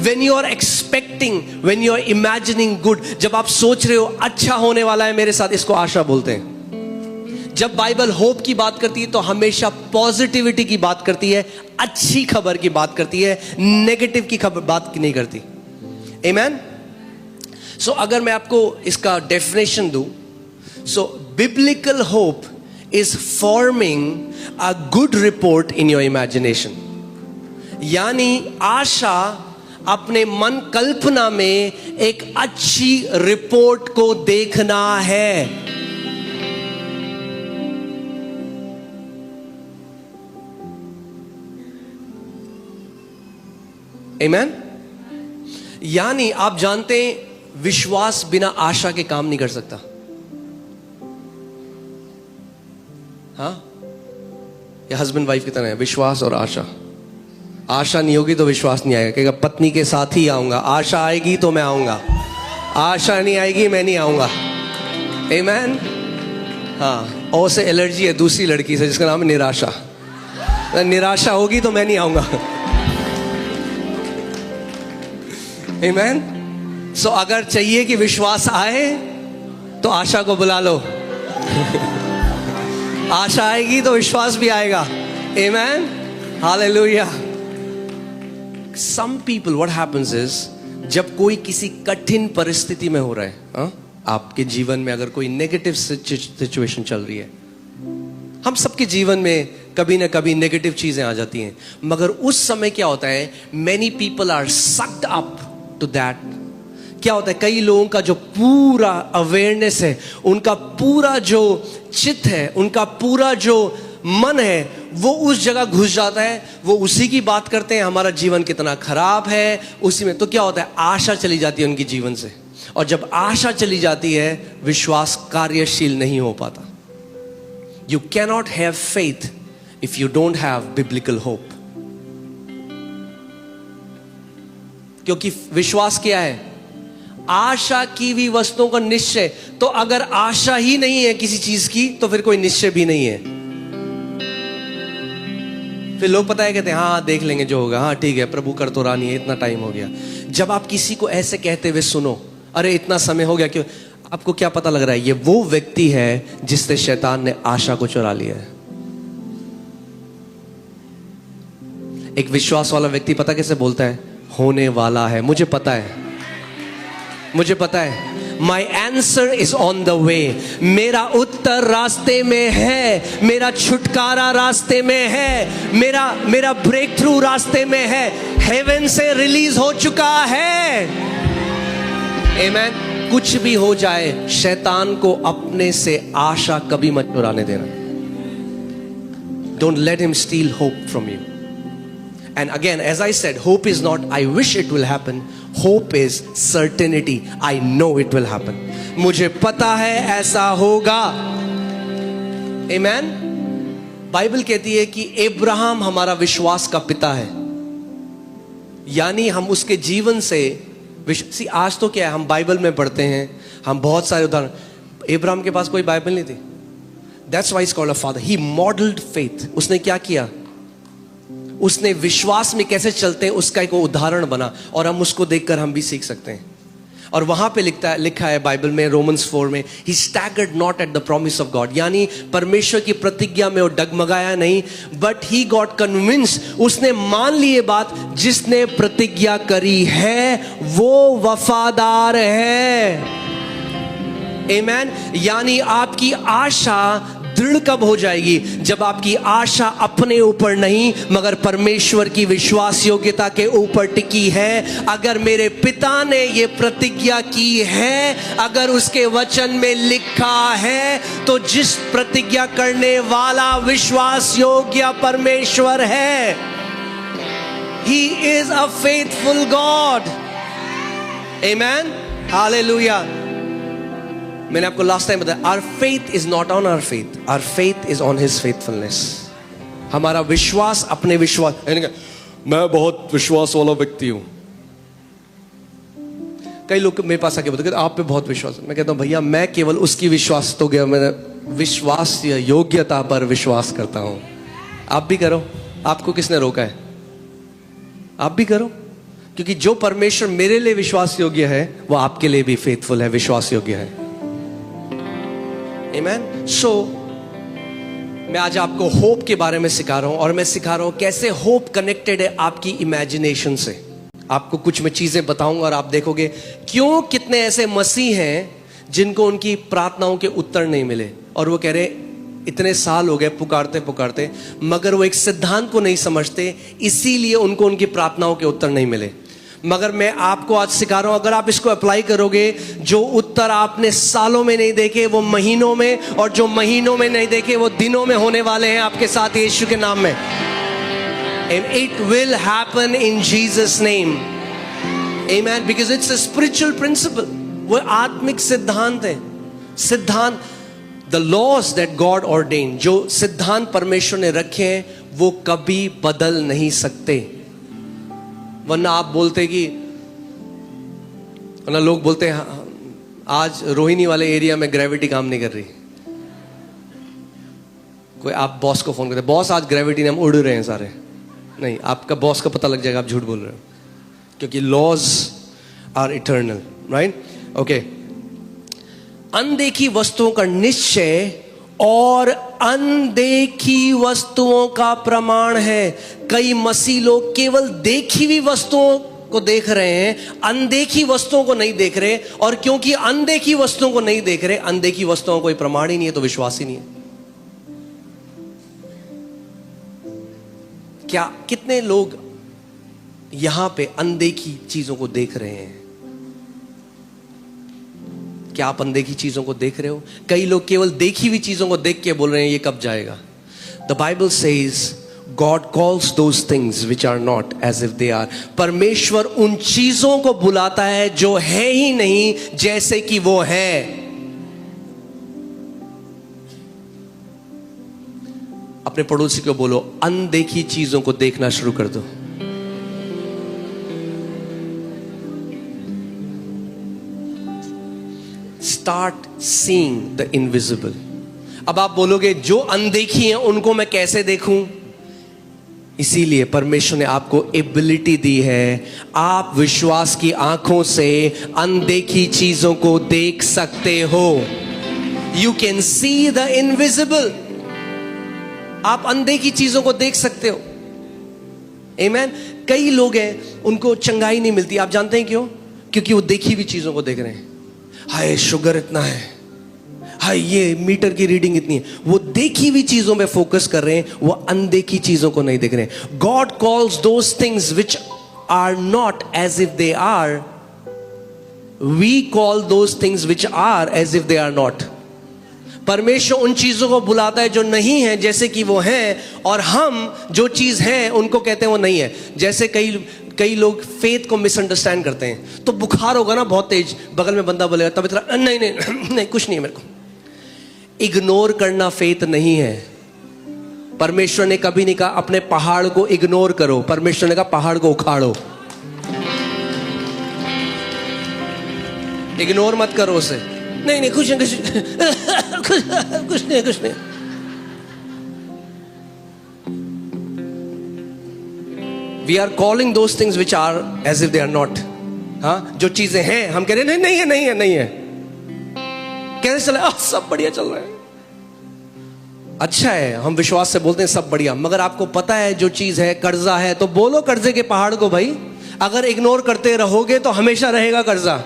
When you are expecting, when you are imagining good, जब आप सोच रहे हो अच्छा होने वाला है मेरे साथ, इसको आशा बोलते हैं। जब बाइबल होप की बात करती है तो हमेशा पॉजिटिविटी की बात करती है, अच्छी खबर की बात करती है, नेगेटिव की खबर बात नहीं करती। आमेन। सो अगर मैं आपको इसका डेफिनेशन दूं, so biblical hope is forming a good report in your imagination। यानी आशा अपने मन कल्पना में एक अच्छी रिपोर्ट को देखना है। आमेन। यानी आप जानते हैं विश्वास बिना आशा के काम नहीं कर सकता। हाँ, ये हस्बैंड वाइफ की तरह है, विश्वास और आशा। आशा नहीं होगी तो विश्वास नहीं आएगा। कहेगा पत्नी के साथ ही आऊंगा, आशा आएगी तो मैं आऊंगा, आशा नहीं आएगी मैं नहीं आऊंगा। आमेन। हाँ, और से एलर्जी है दूसरी लड़की से जिसका नाम है निराशा। निराशा होगी तो मैं नहीं आऊंगा। आमेन। सो अगर चाहिए कि विश्वास आए तो आशा को बुला लो। आशा आएगी तो विश्वास भी आएगा। Amen. Hallelujah. Some people, what happens is, जब कोई किसी कठिन परिस्थिति में हो रहा है, आपके जीवन में अगर कोई नेगेटिव सिचुएशन चल रही है, हम सबके जीवन में कभी ना कभी नेगेटिव चीजें आ जाती हैं, मगर उस समय क्या होता है, many people are sucked up to that. क्या होता है, कई लोगों का जो पूरा अवेयरनेस है, उनका पूरा जो चित्त है, उनका पूरा जो मन है, वो उस जगह घुस जाता है। वो उसी की बात करते हैं, हमारा जीवन कितना खराब है उसी में। तो क्या होता है, आशा चली जाती है उनके जीवन से, और जब आशा चली जाती है विश्वास कार्यशील नहीं हो पाता। You cannot have faith if you don't have biblical hope. क्योंकि विश्वास क्या है, आशा की हुई वस्तुओं का निश्चय। तो अगर आशा ही नहीं है किसी चीज की तो फिर कोई निश्चय भी नहीं है। फिर लोग पता है कहते हैं हाँ देख लेंगे जो होगा, हाँ ठीक है प्रभु कर तो रानी है, इतना टाइम हो गया। जब आप किसी को ऐसे कहते हुए सुनो, अरे इतना समय हो गया, क्यों? आपको क्या पता लग रहा है, ये वो व्यक्ति है जिससे शैतान ने आशा को चुरा लिया है। एक विश्वास वाला व्यक्ति पता कैसे बोलता है, होने वाला है, मुझे पता है, मुझे पता है, My answer is on the way। मेरा उत्तर रास्ते में है, मेरा छुटकारा रास्ते में है, मेरा ब्रेक थ्रू रास्ते में है, हेवन से रिलीज हो चुका है। आमेन। कुछ भी हो जाए, शैतान को अपने से आशा कभी मत चुराने देना। Don't let him steal hope from you. And again, as I said, hope is not I wish it will happen. Hope is certainty. I know it will happen. मुझे पता है ऐसा होगा। Amen. बाइबल कहती है कि अब्राहम हमारा विश्वास का पिता है, यानी हम उसके जीवन से आज तो क्या है, हम बाइबल में पढ़ते हैं, हम बहुत सारे उदाहरण। अब्राहम के पास कोई बाइबल नहीं थी, That's why he's called a father. He modeled faith. उसने क्या किया, उसने विश्वास में कैसे चलते हैं उसका एक उदाहरण बना, और हम उसको देखकर हम भी सीख सकते हैं। और वहां पे लिखा है बाइबल में, रोमन्स 4 में, he staggered not at the promise of God, यानी परमेश्वर की प्रतिज्ञा में वो डगमगाया नहीं, but he got convinced, उसने मान ली ये बात, जिसने प्रतिज्ञा करी है वो वफादार है। आमेन। यानी आपकी आशा दृढ़ कब हो जाएगी, जब आपकी आशा अपने ऊपर नहीं मगर परमेश्वर की विश्वास योग्यता के ऊपर टिकी है। अगर मेरे पिता ने ये प्रतिज्ञा की है, अगर उसके वचन में लिखा है, तो जिस प्रतिज्ञा करने वाला विश्वास योग्य परमेश्वर है, He is a faithful God. Amen. Hallelujah. मैंने आपको लास्ट टाइम बताया, our faith is not on our faith, our faith is on his faithfulness. हमारा विश्वास अपने विश्वास, मैं बहुत विश्वास वाला व्यक्ति हूं। कई लोग मेरे पास आके बोलते आप पे बहुत विश्वास है। मैं कहता हूं भैया, मैं केवल उसकी विश्वास तो गया, मैं विश्वास या योग्यता पर विश्वास करता हूं। आप भी करो, आपको किसने रोका है? आप भी करो, क्योंकि जो परमेश्वर मेरे लिए विश्वास योग्य है वो आपके लिए भी फेथफुल है, विश्वास योग्य है। Amen. So, मैं आज आपको होप के बारे में सिखा रहा हूं, और मैं सिखा रहा हूं कैसे होप कनेक्टेड है आपकी इमेजिनेशन से। आपको कुछ मैं चीजें बताऊंगा और आप देखोगे क्यों कितने ऐसे मसीह हैं जिनको उनकी प्रार्थनाओं के उत्तर नहीं मिले, और वो कह रहे इतने साल हो गए पुकारते पुकारते, मगर वो एक सिद्धांत को नहीं समझते, इसीलिए उनको उनकी प्रार्थनाओं के उत्तर नहीं मिले। मगर मैं आपको आज सिखा रहा हूं, अगर आप इसको अप्लाई करोगे, जो उत्तर आपने सालों में नहीं देखे वो महीनों में, और जो महीनों में नहीं देखे वो दिनों में होने वाले हैं आपके साथ यीशु के नाम में। And it will happen in Jesus' name. Amen. Because it's a spiritual principle. वो आत्मिक सिद्धांत है। सिद्धांत, the laws that God ordained, जो सिद्धांत परमेश्वर ने रखे हैं वो कभी बदल नहीं सकते। वरना आप बोलते कि, वरना लोग बोलते हैं आज रोहिणी वाले एरिया में ग्रेविटी काम नहीं कर रही। कोई आप बॉस को फोन करते, बॉस आज ग्रेविटी ने हम उड़ रहे हैं सारे। नहीं, आपका बॉस का पता लग जाएगा आप झूठ बोल रहे हो, क्योंकि laws are eternal, right? Okay. अनदेखी वस्तुओं का निश्चय और अनदेखी वस्तुओं का प्रमाण है। कई मसीह लोग केवल देखी हुई वस्तुओं को देख रहे हैं, अनदेखी वस्तुओं को नहीं देख रहे, और क्योंकि अनदेखी वस्तुओं को नहीं देख रहे, अनदेखी वस्तुओं का कोई प्रमाण ही नहीं है, तो विश्वास ही नहीं है। क्या कितने लोग यहां पे अनदेखी चीजों को देख रहे हैं? क्या आप अनदेखी चीजों को देख रहे हो? कई लोग केवल देखी हुई चीजों को देख के बोल रहे हैं ये कब जाएगा। The Bible says God calls those things which are not as if they are. परमेश्वर उन चीजों को बुलाता है जो है ही नहीं जैसे कि वो है। अपने पड़ोसी को बोलो, अनदेखी चीजों को देखना शुरू कर दो। Start seeing the invisible. अब आप बोलोगे जो अनदेखी हैं उनको मैं कैसे देखूं? इसीलिए परमेश्वर ने आपको एबिलिटी दी है, आप विश्वास की आंखों से अनदेखी चीजों को देख सकते हो। You can see the invisible. आप अनदेखी चीजों को देख सकते हो। आमीन। कई लोग हैं उनको चंगाई नहीं मिलती, आप जानते हैं क्यों? क्योंकि वो देखी हुई चीजों को देख रहे हैं। हाय शुगर इतना है, हाय ये मीटर की रीडिंग इतनी है। वो देखी हुई चीजों पे फोकस कर रहे हैं, वो अनदेखी चीजों को नहीं देख रहे हैं। God calls those things which are not as if they are we call those things which are as if they are not. परमेश्वर उन चीजों को बुलाता है जो नहीं है जैसे कि वो हैं, और हम जो चीज है उनको कहते हैं वो नहीं है। जैसे कई लोग फेथ को मिसअंडरस्टैंड करते हैं। तो बुखार होगा ना बहुत तेज, बगल में बंदा बोलेगा तब इतना नहीं नहीं नहीं कुछ नहीं है मेरे को। इग्नोर करना फेथ नहीं है। परमेश्वर ने कभी नहीं कहा अपने पहाड़ को इग्नोर करो, परमेश्वर ने कहा पहाड़ को उखाड़ो। इग्नोर मत करो उसे, नहीं नहीं कुछ नहीं कुछ नहीं कुछ नहीं। We are calling those things which are as if they are not. हाँ, जो चीजें हैं हम कह रहे हैं नहीं है नहीं है नहीं है। कैसे चला? सब बढ़िया चल रहा है, अच्छा है, हम विश्वास से बोलते हैं सब बढ़िया। मगर आपको पता है जो चीज है कर्जा है, तो बोलो कर्जे के पहाड़ को भाई। अगर इग्नोर करते रहोगे तो हमेशा रहेगा कर्जा।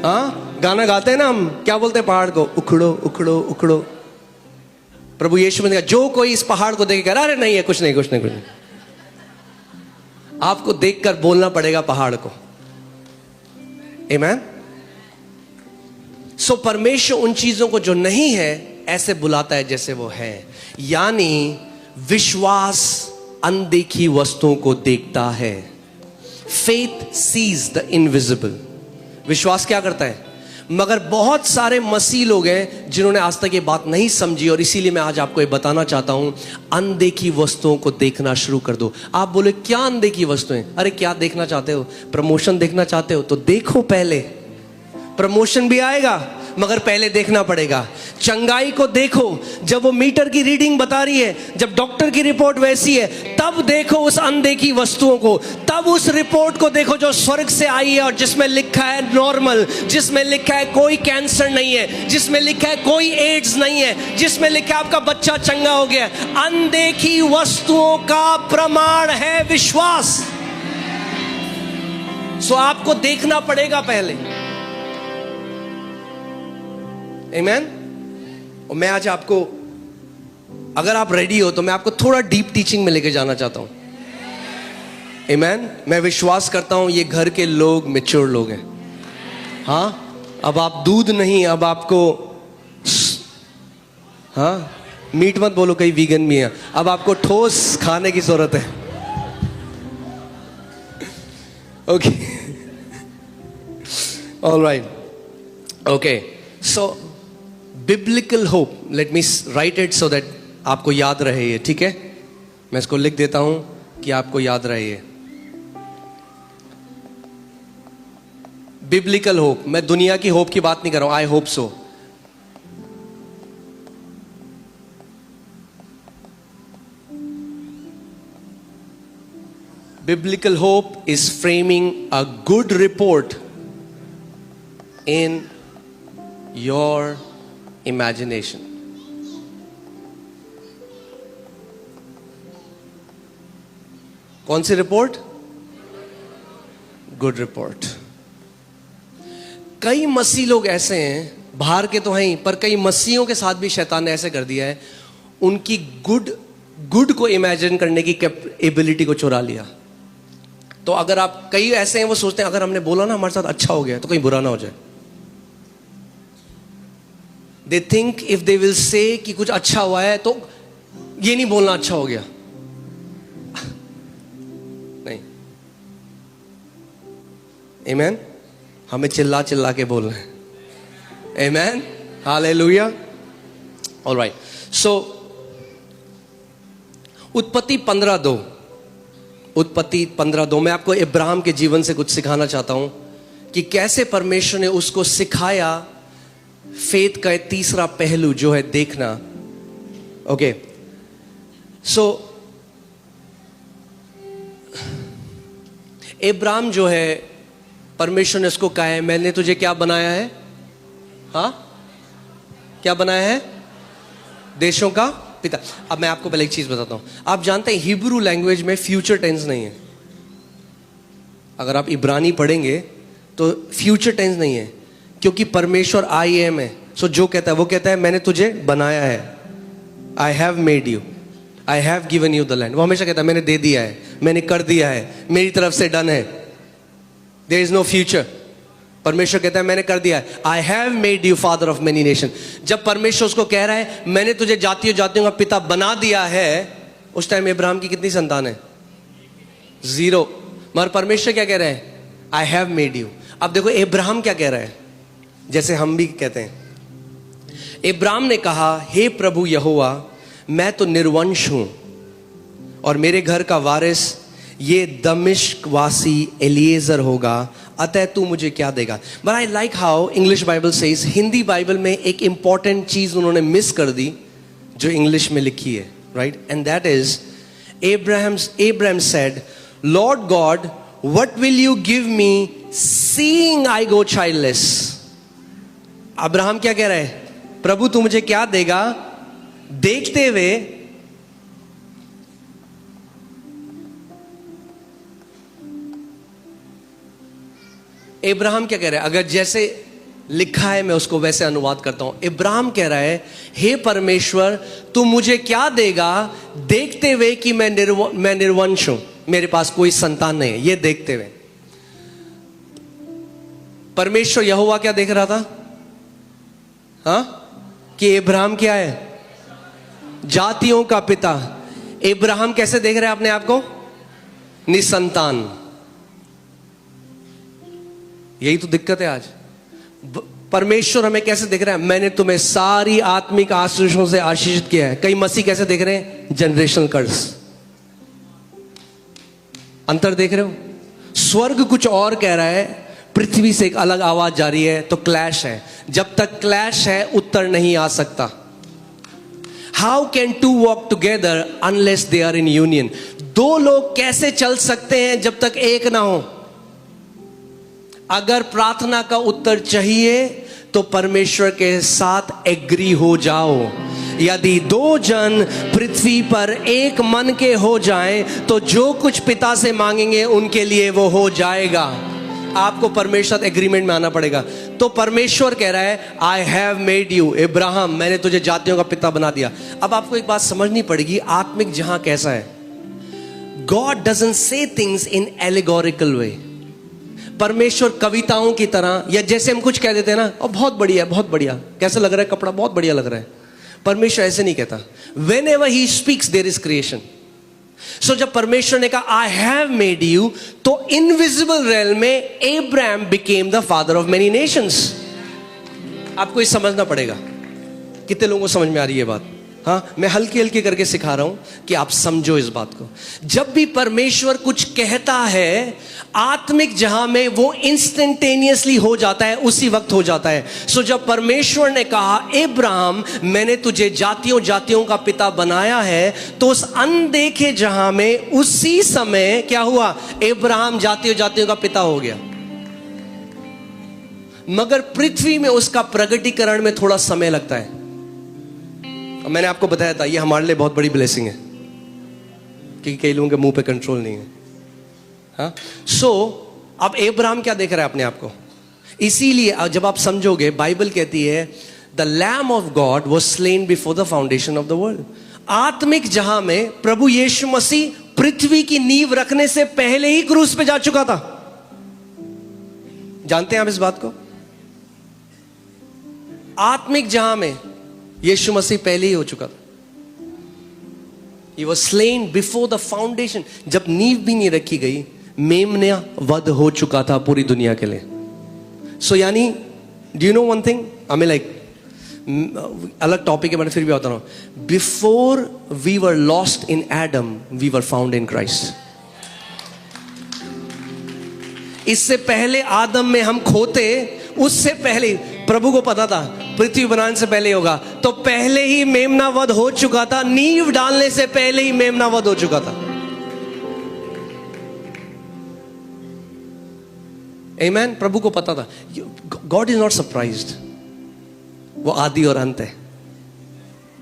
हाँ, गाना गाते हैं ना हम, क्या बोलते हैं पहाड़ को? उखड़ो उखड़ो उखड़ो। प्रभु यीशु ने कहा जो कोई इस पहाड़ को देख कर अरे नहीं है कुछ नहीं कुछ नहीं कुछ नहीं, आपको देखकर बोलना पड़ेगा पहाड़ को। आमीन। सो परमेश्वर उन चीजों को जो नहीं है ऐसे बुलाता है जैसे वो है। यानी विश्वास अनदेखी वस्तुओं को देखता है। Faith sees the invisible. विश्वास क्या करता है? मगर बहुत सारे मसीह लोग हैं जिन्होंने आज तक ये बात नहीं समझी, और इसीलिए मैं आज आपको ये बताना चाहता हूं, अनदेखी वस्तुओं को देखना शुरू कर दो। आप बोले क्या अनदेखी वस्तुएं? अरे क्या देखना चाहते हो? प्रमोशन देखना चाहते हो तो देखो, पहले प्रमोशन भी आएगा मगर पहले देखना पड़ेगा। चंगाई को देखो, जब वो मीटर की रीडिंग बता रही है, जब डॉक्टर की रिपोर्ट वैसी है, तब देखो उस अनदेखी वस्तुओं को। तब उस रिपोर्ट को देखो जो स्वर्ग से आई है और जिसमें लिखा है नॉर्मल, जिसमें लिखा है कोई कैंसर नहीं है, जिसमें लिखा है कोई एड्स नहीं है, जिसमें लिखा है आपका बच्चा चंगा हो गया। अनदेखी वस्तुओं का प्रमाण है विश्वास। सो आपको देखना पड़ेगा पहले। आमीन। और मैं आज आपको, अगर आप रेडी हो तो मैं आपको थोड़ा डीप टीचिंग में लेके जाना चाहता हूं। आमीन। मैं विश्वास करता हूं ये घर के लोग मैच्योर लोग हैं। हाँ, अब आप दूध नहीं, अब आपको, हाँ मीट मत बोलो, कहीं वीगन भी है, अब आपको ठोस खाने की जरूरत है। Okay, alright, okay. So biblical hope, let me right it so that आपको याद रहे ये, ठीक है? मैं इसको लिख देता हूं कि आपको याद रहे ये। बिब्लिकल होप, मैं दुनिया की होप की बात नहीं कर रहा हूं, I hope so. Biblical hope is framing a good report in your imagination. कौन सी रिपोर्ट? Good report. कई मसीह लोग ऐसे हैं, बाहर के तो हैं ही, पर कई मसीहों के साथ भी शैतान ने ऐसे कर दिया है, उनकी गुड को इमेजिन करने की एबिलिटी को चुरा लिया। तो अगर आप, कई ऐसे हैं वो सोचते हैं अगर हमने बोला ना हमारे साथ अच्छा हो गया तो कहीं बुरा ना हो जाए। They think if they will say कि कुछ अच्छा हुआ है तो ये नहीं बोलना अच्छा हो गया। नहीं, Amen। हमें चिल्ला चिल्ला के बोलना है। Amen, Hallelujah। All right, so उत्पत्ति 15:2, उत्पत्ति 15:2 मैं आपको इब्राहिम के जीवन से कुछ सिखाना चाहता हूं कि कैसे परमेश्वर ने उसको सिखाया फेथ का तीसरा पहलू जो है देखना। ओके, सो इब्राहिम जो है, परमेश्वर ने उसको कहा है मैंने तुझे क्या बनाया है? हाँ, क्या बनाया है? देशों का पिता। अब मैं आपको पहले एक चीज बताता हूं। आप जानते हैं हिब्रू लैंग्वेज में फ्यूचर टेंस नहीं है। अगर आप इब्रानी पढ़ेंगे तो फ्यूचर टेंस नहीं है, क्योंकि परमेश्वर आई एम है। सो जो कहता है वो कहता है मैंने तुझे बनाया है, I have made you, I have given you the land. वो हमेशा कहता है मैंने दे दिया है, मैंने कर दिया है, मेरी तरफ से डन है, देयर इज नो फ्यूचर। परमेश्वर कहता है मैंने कर दिया है, I have made you father of many nation. जब परमेश्वर उसको कह रहा है मैंने तुझे जातियों जातियों का पिता बना दिया है, उस टाइम इब्राहिम की कितनी संतान है? 0। मगर परमेश्वर क्या कह रहे हैं? I have made you. अब देखो इब्राहिम क्या कह रहा है, जैसे हम भी कहते हैं। इब्राहिम ने कहा हे प्रभु यहोवा, मैं तो निर्वंश हूं और मेरे घर का वारिस ये दमिश्क वासी एलिएजर होगा, अतः तू मुझे क्या देगा? But I like how English Bible says, Hindi Bible में एक इंपॉर्टेंट चीज उन्होंने मिस कर दी जो इंग्लिश में लिखी है, right? And that is Abraham said, Lord God, what will you give me seeing I go childless? Abraham क्या कह रहा है? प्रभु तू मुझे क्या देगा देखते हुए इब्राहिम क्या कह रहा है? अगर जैसे लिखा है मैं उसको वैसे अनुवाद करता हूं। इब्राहिम कह रहा है हे परमेश्वर तू मुझे क्या देगा देखते हुए कि मैं निर्वंश हूं, मेरे पास कोई संतान नहीं है, ये देखते हुए। परमेश्वर यहोवा क्या देख रहा था? हाँ, कि इब्राहिम क्या है? जातियों का पिता। इब्राहिम कैसे देख रहे हैं अपने आप को? निसंतान। यही तो दिक्कत है आज। परमेश्वर हमें कैसे देख रहा है? मैंने तुम्हें सारी आत्मिक आशीषों से आशीषित किया है। कई मसीह कैसे देख रहे हैं? जनरेशनल कर्स। अंतर देख रहे हो? स्वर्ग कुछ और कह रहा है, पृथ्वी से एक अलग आवाज जा रही है, तो क्लैश है। जब तक क्लैश है उत्तर नहीं आ सकता। How can two walk together unless they are in union? दो लोग कैसे चल सकते हैं जब तक एक ना हो? अगर प्रार्थना का उत्तर चाहिए तो परमेश्वर के साथ एग्री हो जाओ। यदि दो जन पृथ्वी पर एक मन के हो जाएं तो जो कुछ पिता से मांगेंगे उनके लिए वो हो जाएगा। आपको परमेश्वर एग्रीमेंट में आना पड़ेगा। तो परमेश्वर कह रहा है I have made you Ibrahim, मैंने तुझे जातियों का पिता बना दिया। अब आपको एक बात समझनी पड़ेगी, आत्मिक जहां कैसा है। God doesn't say things in allegorical way. परमेश्वर कविताओं की तरह, या जैसे हम कुछ कह देते हैं ना, और बहुत बढ़िया है, बहुत बढ़िया, कैसा लग रहा है कपड़ा, बहुत बढ़िया लग रहा है। परमेश्वर ऐसे नहीं कहता। Whenever he speaks there is creation. सो जब परमेश्वर ने कहा आई हैव मेड यू, तो इनविजिबल रेल में Abraham became the father of many Nations. आपको ये समझना पड़ेगा। कितने लोगों को समझ में आ रही है बात? हाँ, मैं हल्की हल्की करके सिखा रहा हूं कि आप समझो इस बात को। जब भी परमेश्वर कुछ कहता है आत्मिक जहां में, वो इंस्टेंटेनियसली हो जाता है, उसी वक्त हो जाता है। सो जब परमेश्वर ने कहा इब्राहिम मैंने तुझे जातियों जातियों का पिता बनाया है, तो उस अनदेखे जहां में उसी समय क्या हुआ? इब्राहिम जातियों जातियों का पिता हो गया। मगर पृथ्वी में उसका प्रगटीकरण में थोड़ा समय लगता है। मैंने आपको बताया था ये हमारे लिए बहुत बड़ी ब्लेसिंग है, क्योंकि कई लोगों के मुंह पे कंट्रोल नहीं है। हाँ, सो अब इब्राहिम क्या देख रहा है अपने आप को? इसीलिए जब आप समझोगे, बाइबल कहती है the lamb of God was slain before the foundation of the world. आत्मिक जहां में प्रभु यीशु मसीह पृथ्वी की नींव रखने से पहले ही क्रूस पे जा चुका था। जानते हैं आप इस बात को? आत्मिक जहां में यीशु मसीह पहले ही हो चुका था। He was slain before the foundation. जब नींव भी नहीं रखी गई, मेमना वध हो चुका था पूरी दुनिया के लिए। सो यानी do you know one thing, I mean like अलग टॉपिक है, मैंने फिर भी बता रहा हूं। Before we were lost in Adam we were found in Christ. इससे पहले आदम में हम खोते, उससे पहले प्रभु को पता था पृथ्वी बनाने से पहले होगा, तो पहले ही मेमना वध हो चुका था। नींव डालने से पहले ही मेमना वध हो चुका था। आमेन। प्रभु को पता था। गॉड इज नॉट सरप्राइज्ड, वो आदि और अंत है।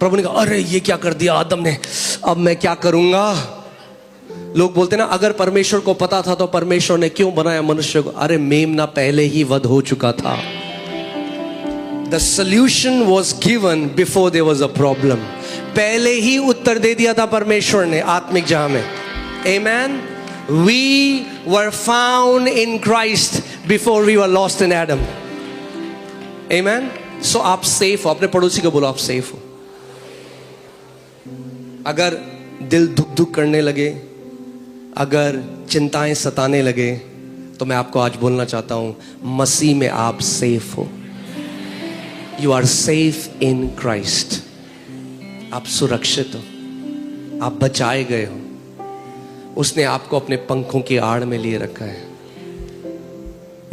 प्रभु ने कहा अरे ये क्या कर दिया आदम ने, अब मैं क्या करूंगा। लोग बोलते ना अगर परमेश्वर को पता था तो परमेश्वर ने क्यों बनाया मनुष्य को। अरे मेमना पहले ही वध हो चुका था। The solution was given before there was a problem. पहले ही उत्तर दे दिया था परमेश्वर ने आत्मिक जहां में। Amen. We were found in Christ. before we were lost in Adam. Amen. So आप सेफ हो. अपने पड़ोसी को बोलो आप सेफ हो. अगर दिल धुक धुक करने लगे, अगर चिंताएं सताने लगे, तो मैं आपको आज बोलना चाहता हूं, मसीह में आप सेफ हो. You are safe in Christ. आप सुरक्षित हो, आप बचाए गए हो. उसने आपको अपने पंखों की आड़ में लिए रखा है.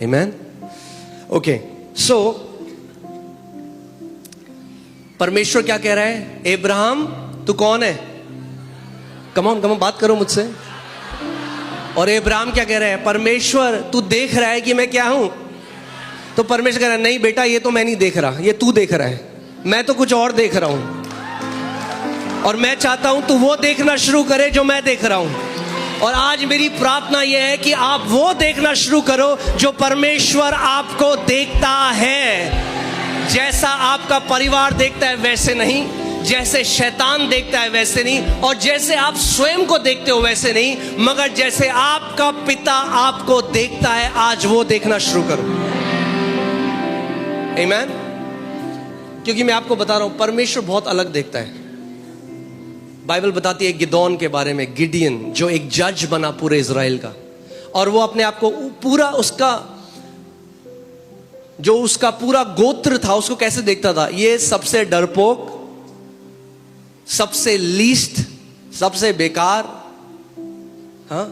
आमेन. ओके, सो परमेश्वर क्या कह रहा है? अब्राहम तू कौन है? कम ऑन बात करो मुझसे. और अब्राहम क्या कह रहा है? परमेश्वर तू देख रहा है कि मैं क्या हूं? तो परमेश्वर कह रहा है नहीं बेटा, ये तो मैं नहीं देख रहा, ये तू देख रहा है, मैं तो कुछ और देख रहा हूं. और मैं चाहता हूं तू वो देखना शुरू करे जो मैं देख रहा हूं. और आज मेरी प्रार्थना यह है कि आप वो देखना शुरू करो जो परमेश्वर आपको देखता है. जैसा आपका परिवार देखता है वैसे नहीं, जैसे शैतान देखता है वैसे नहीं, और जैसे आप स्वयं को देखते हो वैसे नहीं, मगर जैसे आपका पिता आपको देखता है. आज वो देखना शुरू करो. आमीन. क्योंकि मैं आपको बता रहा हूं, परमेश्वर बहुत अलग देखता है. बाइबल बताती है गिदोन के बारे में, गिडियन जो एक जज बना पूरे इज़राइल का, और वो अपने आप को पूरा उसका पूरा गोत्र था उसको कैसे देखता था? ये सबसे डरपोक, सबसे लीस्ट, सबसे बेकार. हाँ,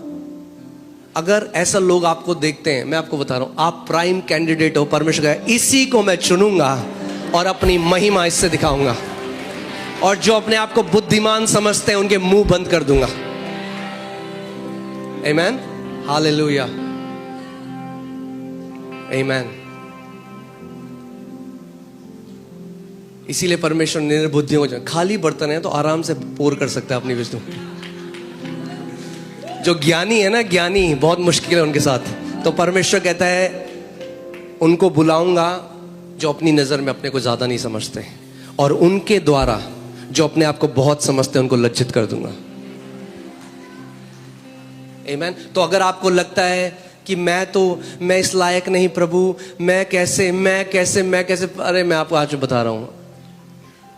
अगर ऐसा लोग आपको देखते हैं, मैं आपको बता रहा हूं, आप प्राइम कैंडिडेट हो. परमेश्वर का इसी को मैं चुनूंगा और अपनी महिमा इससे दिखाऊंगा. और जो अपने आप को बुद्धिमान समझते हैं उनके मुंह बंद कर दूंगा. आमेन. हालेलुया. आमेन. इसीलिए परमेश्वर निर्बुद्धियों को, खाली बर्तन है तो आराम से पोर कर सकता है अपनी विष्णु. जो ज्ञानी है ना, ज्ञानी बहुत मुश्किल है उनके साथ. तो परमेश्वर कहता है उनको बुलाऊंगा जो अपनी नजर में अपने को ज्यादा नहीं समझते, और उनके द्वारा जो अपने आप को बहुत समझते हैं उनको लज्जित कर दूंगा. आमीन. तो अगर आपको लगता है कि मैं इस लायक नहीं प्रभु, मैं कैसे, अरे मैं आपको आज बता रहा हूं,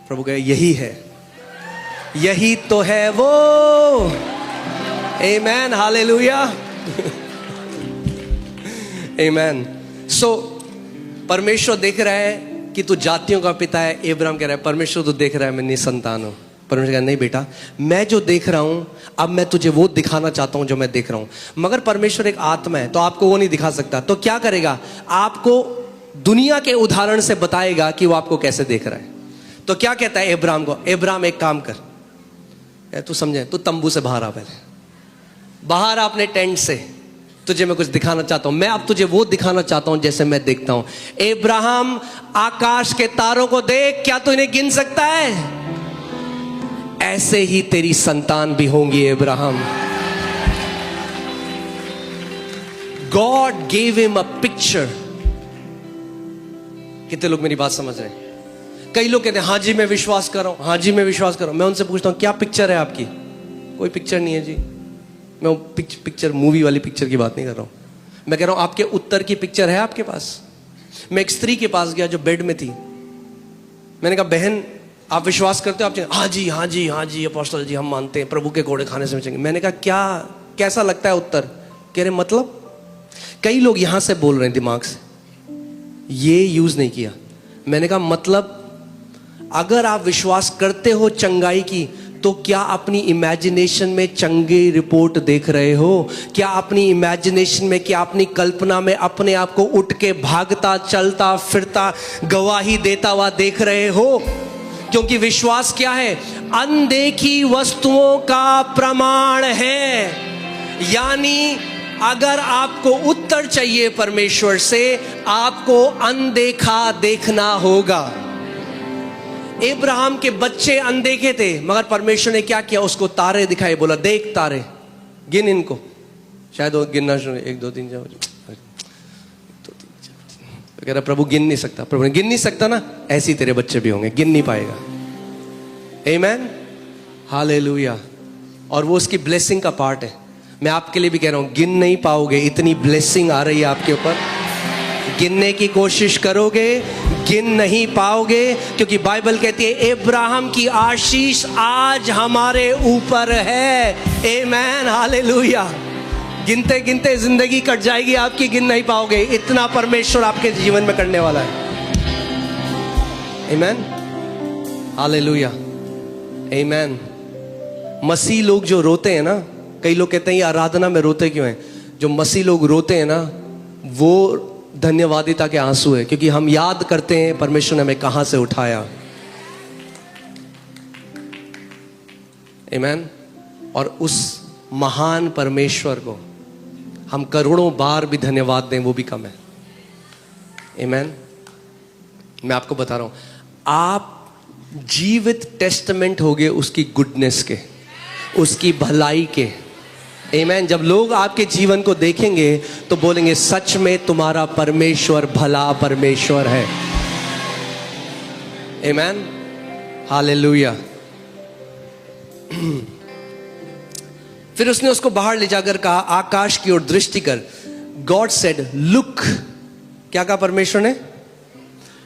प्रभु कहे यही है, यही तो है वो. आमीन. हालेलुया. आमीन. सो परमेश्वर देख रहा है कि तू जातियों का पिता है. अब्राहम कह रहा है परमेश्वर तू देख रहा है मैं निसंतान हूं. परमेश्वर कह रहा है नहीं बेटा, मैं जो देख रहा हूं अब मैं तुझे वो दिखाना चाहता हूं जो मैं देख रहा हूं. मगर परमेश्वर एक आत्मा है तो आपको वो नहीं दिखा सकता. तो क्या करेगा? आपको दुनिया के उदाहरण से बताएगा कि वो आपको कैसे देख रहा है. तो क्या कहता है अब्राहम को? अब्राहम एक काम कर, तू समझे, तू तंबू से बाहर आ, पहले बाहर आ अपने टेंट से, तुझे मैं कुछ दिखाना चाहता हूं. मैं अब तुझे वो दिखाना चाहता हूं जैसे मैं देखता हूं. अब्राहम आकाश के तारों को देख, क्या तू इन्हें गिन सकता है? ऐसे ही तेरी संतान भी होंगी Abraham. God gave him a picture. कितने लोग मेरी बात समझ रहे हैं? कई लोग कहते हैं हाँ जी मैं विश्वास कर रहा हूं, हाँ जी मैं विश्वास कर रहा हूं. मैं उनसे पूछता हूं क्या पिक्चर है आपकी? कोई पिक्चर नहीं है जी. मैं पिक्चर मूवी वाली पिक्चर की बात नहीं कर रहा हूं. मैं कह रहा हूं आपके उत्तर की पिक्चर है आपके पास. मैं एक स्त्री के पास गया जो बेड में थी. मैंने कहा बहन आप विश्वास करते हो? आप हाँ जी हाँ जी हाँ जी अपोस्टल जी हम मानते हैं, प्रभु के घोड़े खाने से बचेंगे. मैंने कहा क्या, कैसा लगता है उत्तर? कह रहे मतलब. कई लोग यहां से बोल रहे हैं दिमाग से, ये यूज नहीं किया. मैंने कहा मतलब अगर आप विश्वास करते हो चंगाई की, तो क्या अपनी इमेजिनेशन में चंगी रिपोर्ट देख रहे हो? क्या अपनी इमेजिनेशन में, क्या अपनी कल्पना में अपने आप को उठ के भागता चलता फिरता गवाही देता हुआ देख रहे हो? क्योंकि विश्वास क्या है? अनदेखी वस्तुओं का प्रमाण है. यानी अगर आपको उत्तर चाहिए परमेश्वर से, आपको अनदेखा देखना होगा. अब्राहम के बच्चे अनदेखे थे, मगर परमेश्वर ने क्या किया? उसको तारे दिखाए, बोला देख तारे, गिन इनको. शायद वो गिनना शुरू, 1 2 3 4 कह रहा प्रभु गिन नहीं सकता. प्रभु ने गिन नहीं सकता ना, ऐसे ही तेरे बच्चे भी होंगे, गिन नहीं पाएगा. आमेन. हालेलुया. और वो उसकी ब्लेसिंग का पार्ट है. मैं आपके लिए भी कह रहा हूं, गिन नहीं पाओगे, इतनी ब्लेसिंग आ रही है आपके ऊपर. गिनने की कोशिश करोगे, गिन नहीं पाओगे, क्योंकि बाइबल कहती है अब्राहम की आशीष आज हमारे ऊपर है। आमेन, हालेलुया। गिनते गिनते जिंदगी कट जाएगी आपकी, गिन नहीं पाओगे, इतना परमेश्वर आपके जीवन में करने वाला है। आमेन, हालेलुया, आमेन। मसीह लोग जो रोते हैं ना, कई लोग कहते हैं ये आराधना में रोते क्यों हैं? जो मसीह लोग रोते हैं ना, वो धन्यवादिता के आंसू है, क्योंकि हम याद करते हैं परमेश्वर ने हमें कहां से उठाया। आमेन। और उस महान परमेश्वर को हम करोड़ों बार भी धन्यवाद दें, वो भी कम है। आमेन। मैं आपको बता रहा हूं, आप जीवित टेस्टामेंट होगे उसकी गुडनेस के, उसकी भलाई के। आमेन। जब लोग आपके जीवन को देखेंगे तो बोलेंगे सच में तुम्हारा परमेश्वर भला परमेश्वर है। आमेन, हालेलुया। फिर उसने उसको बाहर ले जाकर कहा, आकाश की ओर दृष्टि कर। God said look. क्या कहा परमेश्वर ने?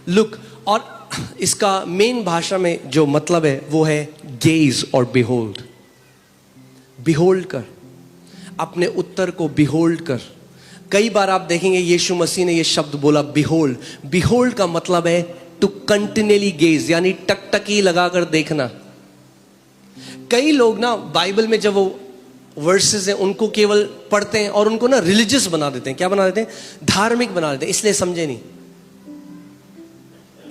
लुक। और इसका मेन भाषा में जो मतलब है वो है गेज और बिहोल्ड। बिहोल्ड कर, अपने उत्तर को बिहोल्ड कर। कई बार आप देखेंगे यीशु मसीह ने ये शब्द बोला बिहोल्ड। बिहोल्ड का मतलब है टू कंटिन्यूअली गेज, यानी टकटकी लगाकर देखना। कई लोग ना बाइबल में जब वो वर्सेस हैं उनको केवल पढ़ते हैं और उनको ना रिलीजियस बना देते हैं। क्या बना देते हैं? धार्मिक बना देते हैं, इसलिए समझे नहीं।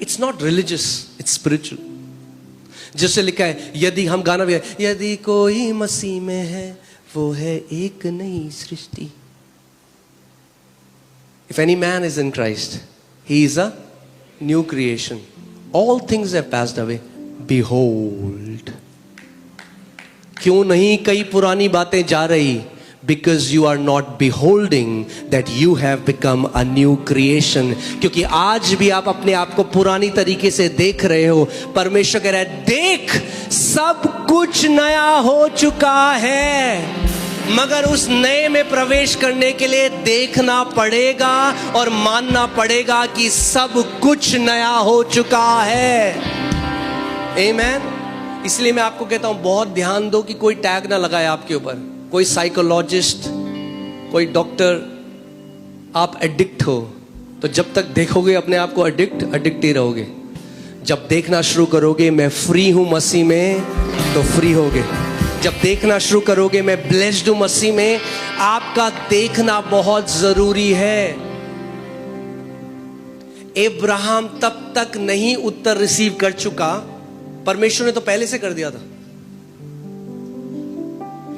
It's not religious, it's spiritual. जिससे लिखा है, यदि हम गाना भी है, यदि कोई मसीह में है वो है एक नई सृष्टि। If any man is in Christ, he is a new creation. All things have passed away. Behold. क्यों नहीं कई पुरानी बातें जा रही? Because you are not beholding that you have become a new creation. क्योंकि आज भी आप अपने आप को पुरानी तरीके से देख रहे हो। परमेश्वर कह रहा है, देख सब कुछ नया हो चुका है। मगर उस नए में प्रवेश करने के लिए देखना पड़ेगा और मानना पड़ेगा कि सब कुछ नया हो चुका है। आमेन। इसलिए मैं आपको कहता हूं, बहुत ध्यान दो कि कोई टैग ना लगाए आपके ऊपर। कोई साइकोलॉजिस्ट, कोई डॉक्टर, आप एडिक्ट हो तो जब तक देखोगे अपने आप को एडिक्ट ही रहोगे। जब देखना शुरू करोगे मैं फ्री हूं मसीह में, तो फ्री होगे। जब देखना शुरू करोगे मैं ब्लेस्ड हूं मसीह में, आपका देखना बहुत जरूरी है। अब्राहम तब तक नहीं उत्तर रिसीव कर चुका, परमेश्वर ने तो पहले से कर दिया था।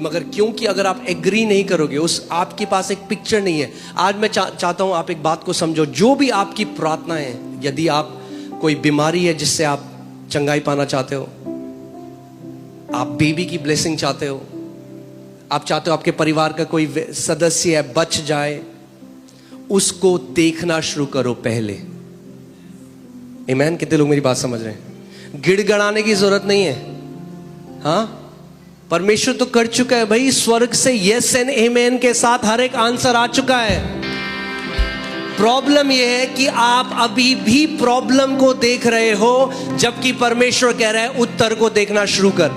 मगर क्योंकि अगर आप एग्री नहीं करोगे, उस आपके पास एक पिक्चर नहीं है। आज मैं चाहता हूं आप एक बात को समझो। जो भी आपकी प्रार्थना है, यदि आप कोई बीमारी है जिससे आप चंगाई पाना चाहते हो, आप बेबी की ब्लेसिंग चाहते हो, आप चाहते हो आपके परिवार का कोई सदस्य है बच जाए, उसको देखना शुरू करो पहले। आमेन। कितने लोग मेरी बात समझ रहे हैं? गिड़गड़ाने की जरूरत नहीं है। हाँ, परमेश्वर तो कर चुका है भाई। स्वर्ग से यस एंड आमेन के साथ हर एक आंसर आ चुका है। प्रॉब्लम यह है कि आप अभी भी प्रॉब्लम को देख रहे हो, जबकि परमेश्वर कह रहा है उत्तर को देखना शुरू कर।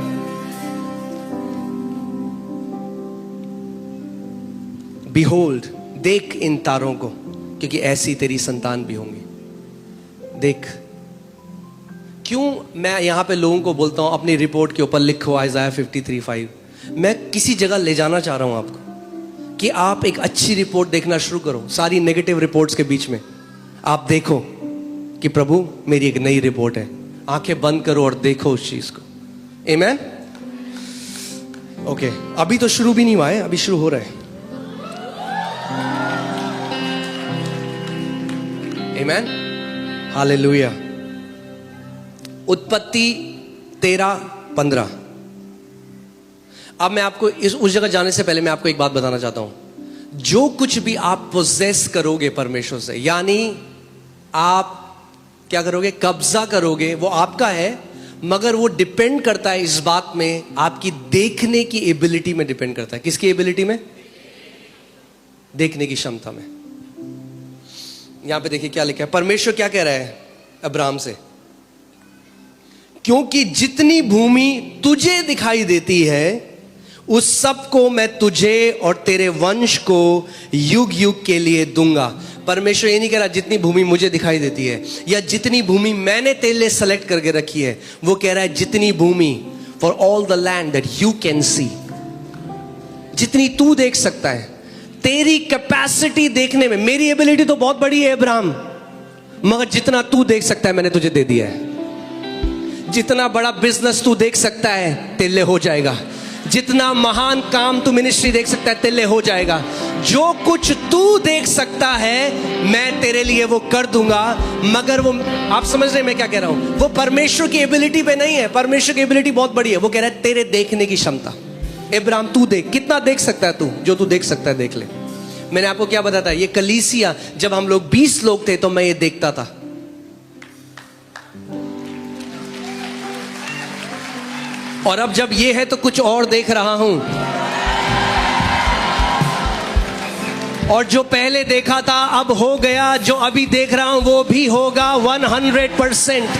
बिहोल्ड, देख इन तारों को, क्योंकि ऐसी तेरी संतान भी होंगी। देख। क्यों मैं यहां पे लोगों को बोलता हूं अपनी रिपोर्ट के ऊपर लिखो आइज़ाया 53:5। मैं किसी जगह ले जाना चाह रहा हूं आपको कि आप एक अच्छी रिपोर्ट देखना शुरू करो। सारी नेगेटिव रिपोर्ट्स के बीच में आप देखो कि प्रभु मेरी एक नई रिपोर्ट है। आंखें बंद करो और देखो उस चीज को। आमेन। ओके, अभी तो शुरू भी नहीं हुआ है, अभी शुरू हो रहा है। आमेन, हालेलुया। उत्पत्ति 13:15। अब मैं आपको उस जगह जाने से पहले मैं आपको एक बात बताना चाहता हूं। जो कुछ भी आप पोजेस करोगे परमेश्वर से, यानी आप क्या करोगे? कब्जा करोगे, वो आपका है, मगर वो डिपेंड करता है इस बात में, आपकी देखने की एबिलिटी में डिपेंड करता है। किसकी एबिलिटी में? देखने की क्षमता में। यहां पे देखिए क्या लिखा है, परमेश्वर क्या कह रहा है अब्राहम से, क्योंकि जितनी भूमि तुझे दिखाई देती है उस सब को मैं तुझे और तेरे वंश को युग युग के लिए दूंगा। परमेश्वर ये नहीं कह रहा जितनी भूमि मुझे दिखाई देती है या जितनी भूमि मैंने तेरे लिए सेलेक्ट करके रखी है, वो कह रहा है जितनी भूमि, for all the land that you can see, जितनी तू देख सकता है। तेरी कैपेसिटी देखने में, मेरी एबिलिटी तो बहुत बड़ी है अब्राहम, मगर जितना तू देख सकता है मैंने तुझे दे दिया है। जितना बड़ा बिजनेस तू देख सकता है तेरे लिए हो जाएगा, जितना महान काम तू मिनिस्ट्री देख सकता है तेरे लिए हो जाएगा। जो कुछ तू देख सकता है मैं तेरे लिए वो कर दूंगा। मगर वो, आप समझ रहे हैं मैं क्या कह रहा हूं, वो परमेश्वर की एबिलिटी पे नहीं है। परमेश्वर की एबिलिटी बहुत बड़ी है, वो कह रहा है तेरे देखने की क्षमता। अब्राहम तू देख, कितना देख सकता है तू, जो तू देख सकता है देख ले। मैंने आपको क्या बताया, ये कलीसिया जब हम लोग 20 लोग थे तो मैं ये देखता था, और अब जब ये है तो कुछ और देख रहा हूं, और जो पहले देखा था अब हो गया, जो अभी देख रहा हूं वो भी होगा 100%।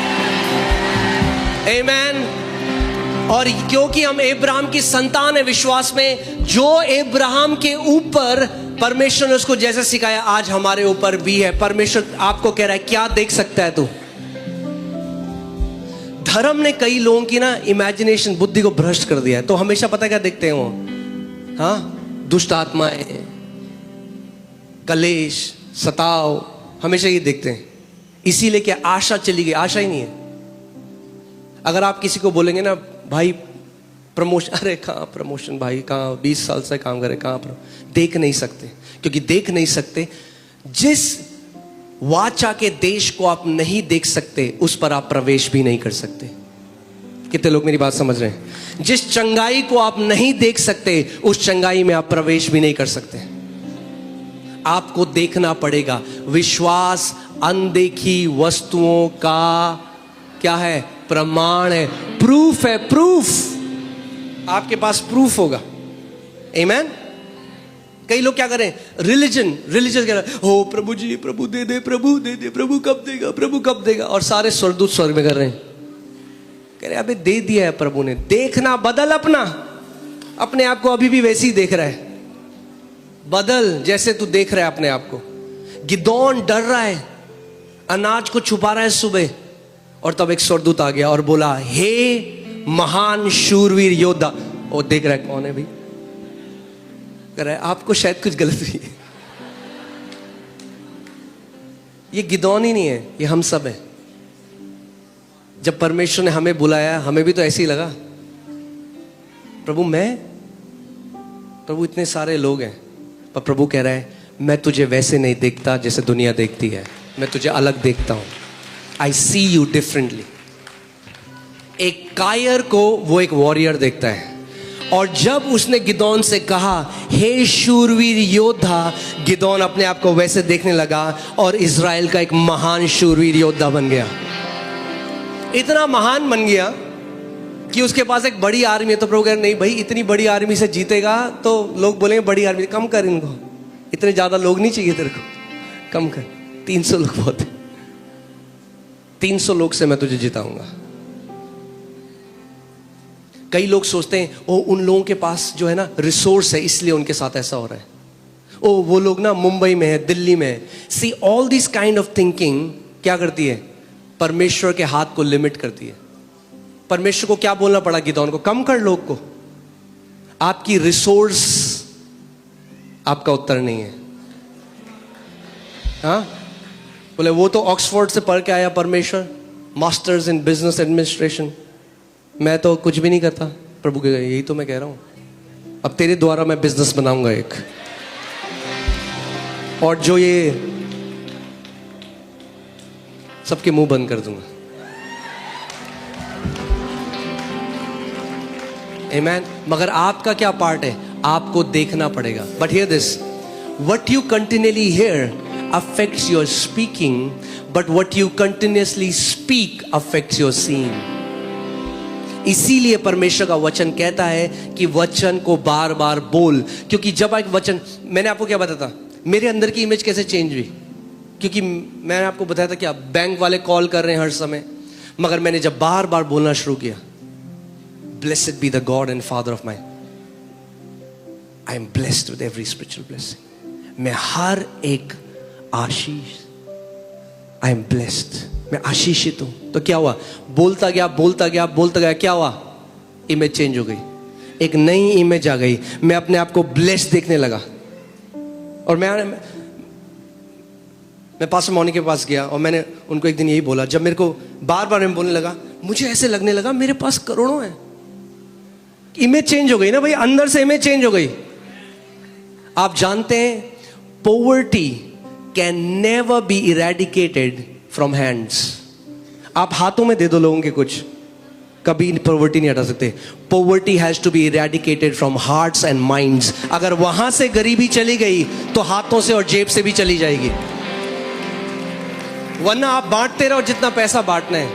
आमीन। और क्योंकि हम अब्राहम की संतान है विश्वास में, जो अब्राहम के ऊपर परमेश्वर ने उसको जैसे सिखाया आज हमारे ऊपर भी है। परमेश्वर आपको कह रहा है क्या देख सकता है तू। धर्म ने कई लोगों की ना इमेजिनेशन, बुद्धि को भ्रष्ट कर दिया है। तो हमेशा पता क्या देखते हैं वो, हाँ, दुष्ट आत्माएं, कलेश, सताव, हमेशा ये देखते हैं। इसीलिए क्या आशा चली गई, आशा ही नहीं है। अगर आप किसी को बोलेंगे ना भाई प्रमोशन, अरे कहाँ प्रमोशन भाई, कहाँ 20 साल से काम करे, कहाँ, देख नहीं सकते। क्योंकि देख नहीं सकते, जिस वाचा के देश को आप नहीं देख सकते उस पर आप प्रवेश भी नहीं कर सकते। कितने लोग मेरी बात समझ रहे हैं? जिस चंगाई को आप नहीं देख सकते उस चंगाई में आप प्रवेश भी नहीं कर सकते। आपको देखना पड़ेगा। विश्वास अनदेखी वस्तुओं का क्या है? प्रमाण है, प्रूफ है। प्रूफ, आपके पास प्रूफ होगा। आमीन। कई लोग क्या करें, रिलीजन कह रहे, हो प्रभु जी, प्रभु दे दे, प्रभु दे दे, प्रभु कब देगा, प्रभु कब देगा, और सारे स्वर्गदूत स्वर्ग में कर रहे हैं। कह रहे अबे दे दिया है प्रभु ने। देखना बदल, अपने आप को अभी भी वैसे ही देख रहा है। बदल जैसे तू देख रहा है अपने आप को। गिदोन डर रहा है, अनाज को छुपा रहा है सुबह, और तब एक स्वर्गदूत आ गया और बोला, हे महान शूरवीर योद्धा। वो देख रहा है कौन है भाई, कह रहा है आपको शायद कुछ गलत हुई है। ये गिदोन ही नहीं है, ये हम सब है। जब परमेश्वर ने हमें बुलाया, हमें भी तो ऐसे ही लगा, प्रभु इतने सारे लोग हैं, पर प्रभु कह रहा है मैं तुझे वैसे नहीं देखता जैसे दुनिया देखती है, मैं तुझे अलग देखता हूं। आई सी यू डिफरेंटली। एक कायर को वो एक वॉरियर देखता है। और जब उसने गिदोन से कहा, हे शूरवीर योद्धा, गिदोन अपने आप को वैसे देखने लगा और इज़राइल का एक महान शूरवीर योद्धा बन गया। इतना महान बन गया कि उसके पास एक बड़ी आर्मी है। तो प्रभु कह रहे नहीं भाई, इतनी बड़ी आर्मी से जीतेगा तो लोग बोलेंगे बड़ी आर्मी, कम कर इनको, इतने ज्यादा लोग नहीं चाहिए तेरे को, कम कर, 300 लोग बहुत है, 300 लोग से मैं तुझे जिताऊंगा। कई लोग सोचते हैं ओ उन लोगों के पास जो है ना रिसोर्स है, इसलिए उनके साथ ऐसा हो रहा है। ओ वो लोग ना मुंबई में है, दिल्ली में है। See all this kind of thinking क्या करती है? परमेश्वर के हाथ को लिमिट करती है। परमेश्वर को क्या बोलना पड़ा गिदोन को? कम कर लोग को। आपकी रिसोर्स आपका उत्तर नहीं है। हाँ, बोले वो तो ऑक्सफोर्ड से पढ़ के आया परमेश्वर, मास्टर्स इन बिजनेस एडमिनिस्ट्रेशन, मैं तो कुछ भी नहीं करता। प्रभु के यही तो मैं कह रहा हूं, अब तेरे द्वारा मैं बिजनेस बनाऊंगा एक, और जो ये सबके मुंह बंद कर दूंगा। आमीन। मगर आपका क्या पार्ट है? आपको देखना पड़ेगा। But here this, what you continually here affects your speaking, but what you continuously speak affects your seeing. इसीलिए परमेश्वर का वचन कहता है कि वचन को बार बार बोल, क्योंकि जब एक वचन, मैंने आपको क्या बताया था, मेरे अंदर की इमेज कैसे चेंज हुई? क्योंकि मैंने आपको बताया था कि आप बैंक वाले कॉल कर रहे हैं हर समय, मगर मैंने जब बार बार बोलना शुरू किया, blessed be the God and father of my, I am blessed with every spiritual blessing, मैं हर एक आशीष, आई एम ब्लेस्ड, मैं आशीषित हूं। तो क्या हुआ, बोलता गया, क्या हुआ, इमेज चेंज हो गई, एक नई इमेज आ गई, मैं अपने आप को ब्लेस्ड देखने लगा। और मैं पास्टर मौनी के पास गया और मैंने उनको एक दिन यही बोला, जब मेरे को बार बार मैं बोलने लगा, मुझे ऐसे लगने लगा मेरे पास करोड़ों हैं। इमेज चेंज हो गई ना भाई, अंदर से इमेज चेंज हो गई। आप जानते हैं poverty can never be eradicated from hands. आप हाथों में दे दो लोगों के कुछ, कभी पॉवर्टी नहीं हटा सकते। Poverty has to be eradicated from hearts and minds. अगर वहां से गरीबी चली गई तो हाथों से और जेब से भी चली जाएगी, वरना आप बांटते रहो जितना पैसा बांटना है,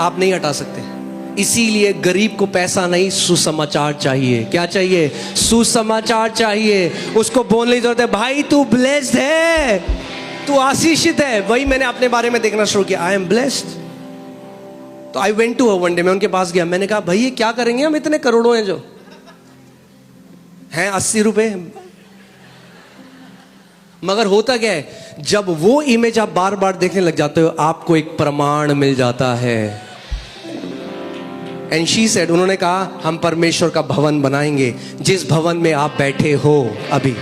आप नहीं हटा सकते। इसीलिए गरीब को पैसा नहीं, सुसमाचार चाहिए। क्या चाहिए, सुसमाचार चाहिए। उसको बोलने की जरूरत है, भाई तू ब्लेस्ड है, तू आशीषित है। वही मैंने अपने बारे में देखना शुरू किया, आई एम ब्लेस्ड। तो I went to her one day, मैं उनके पास गया, मैंने कहा भाई ये क्या करेंगे हम, इतने करोड़ों हैं जो हैं 80 रुपए। मगर होता क्या है, जब वो इमेज आप बार बार देखने लग जाते हो, आपको एक प्रमाण मिल जाता है। एंड शी सेड, उन्होंने कहा हम परमेश्वर का भवन बनाएंगे, जिस भवन में आप बैठे हो अभी।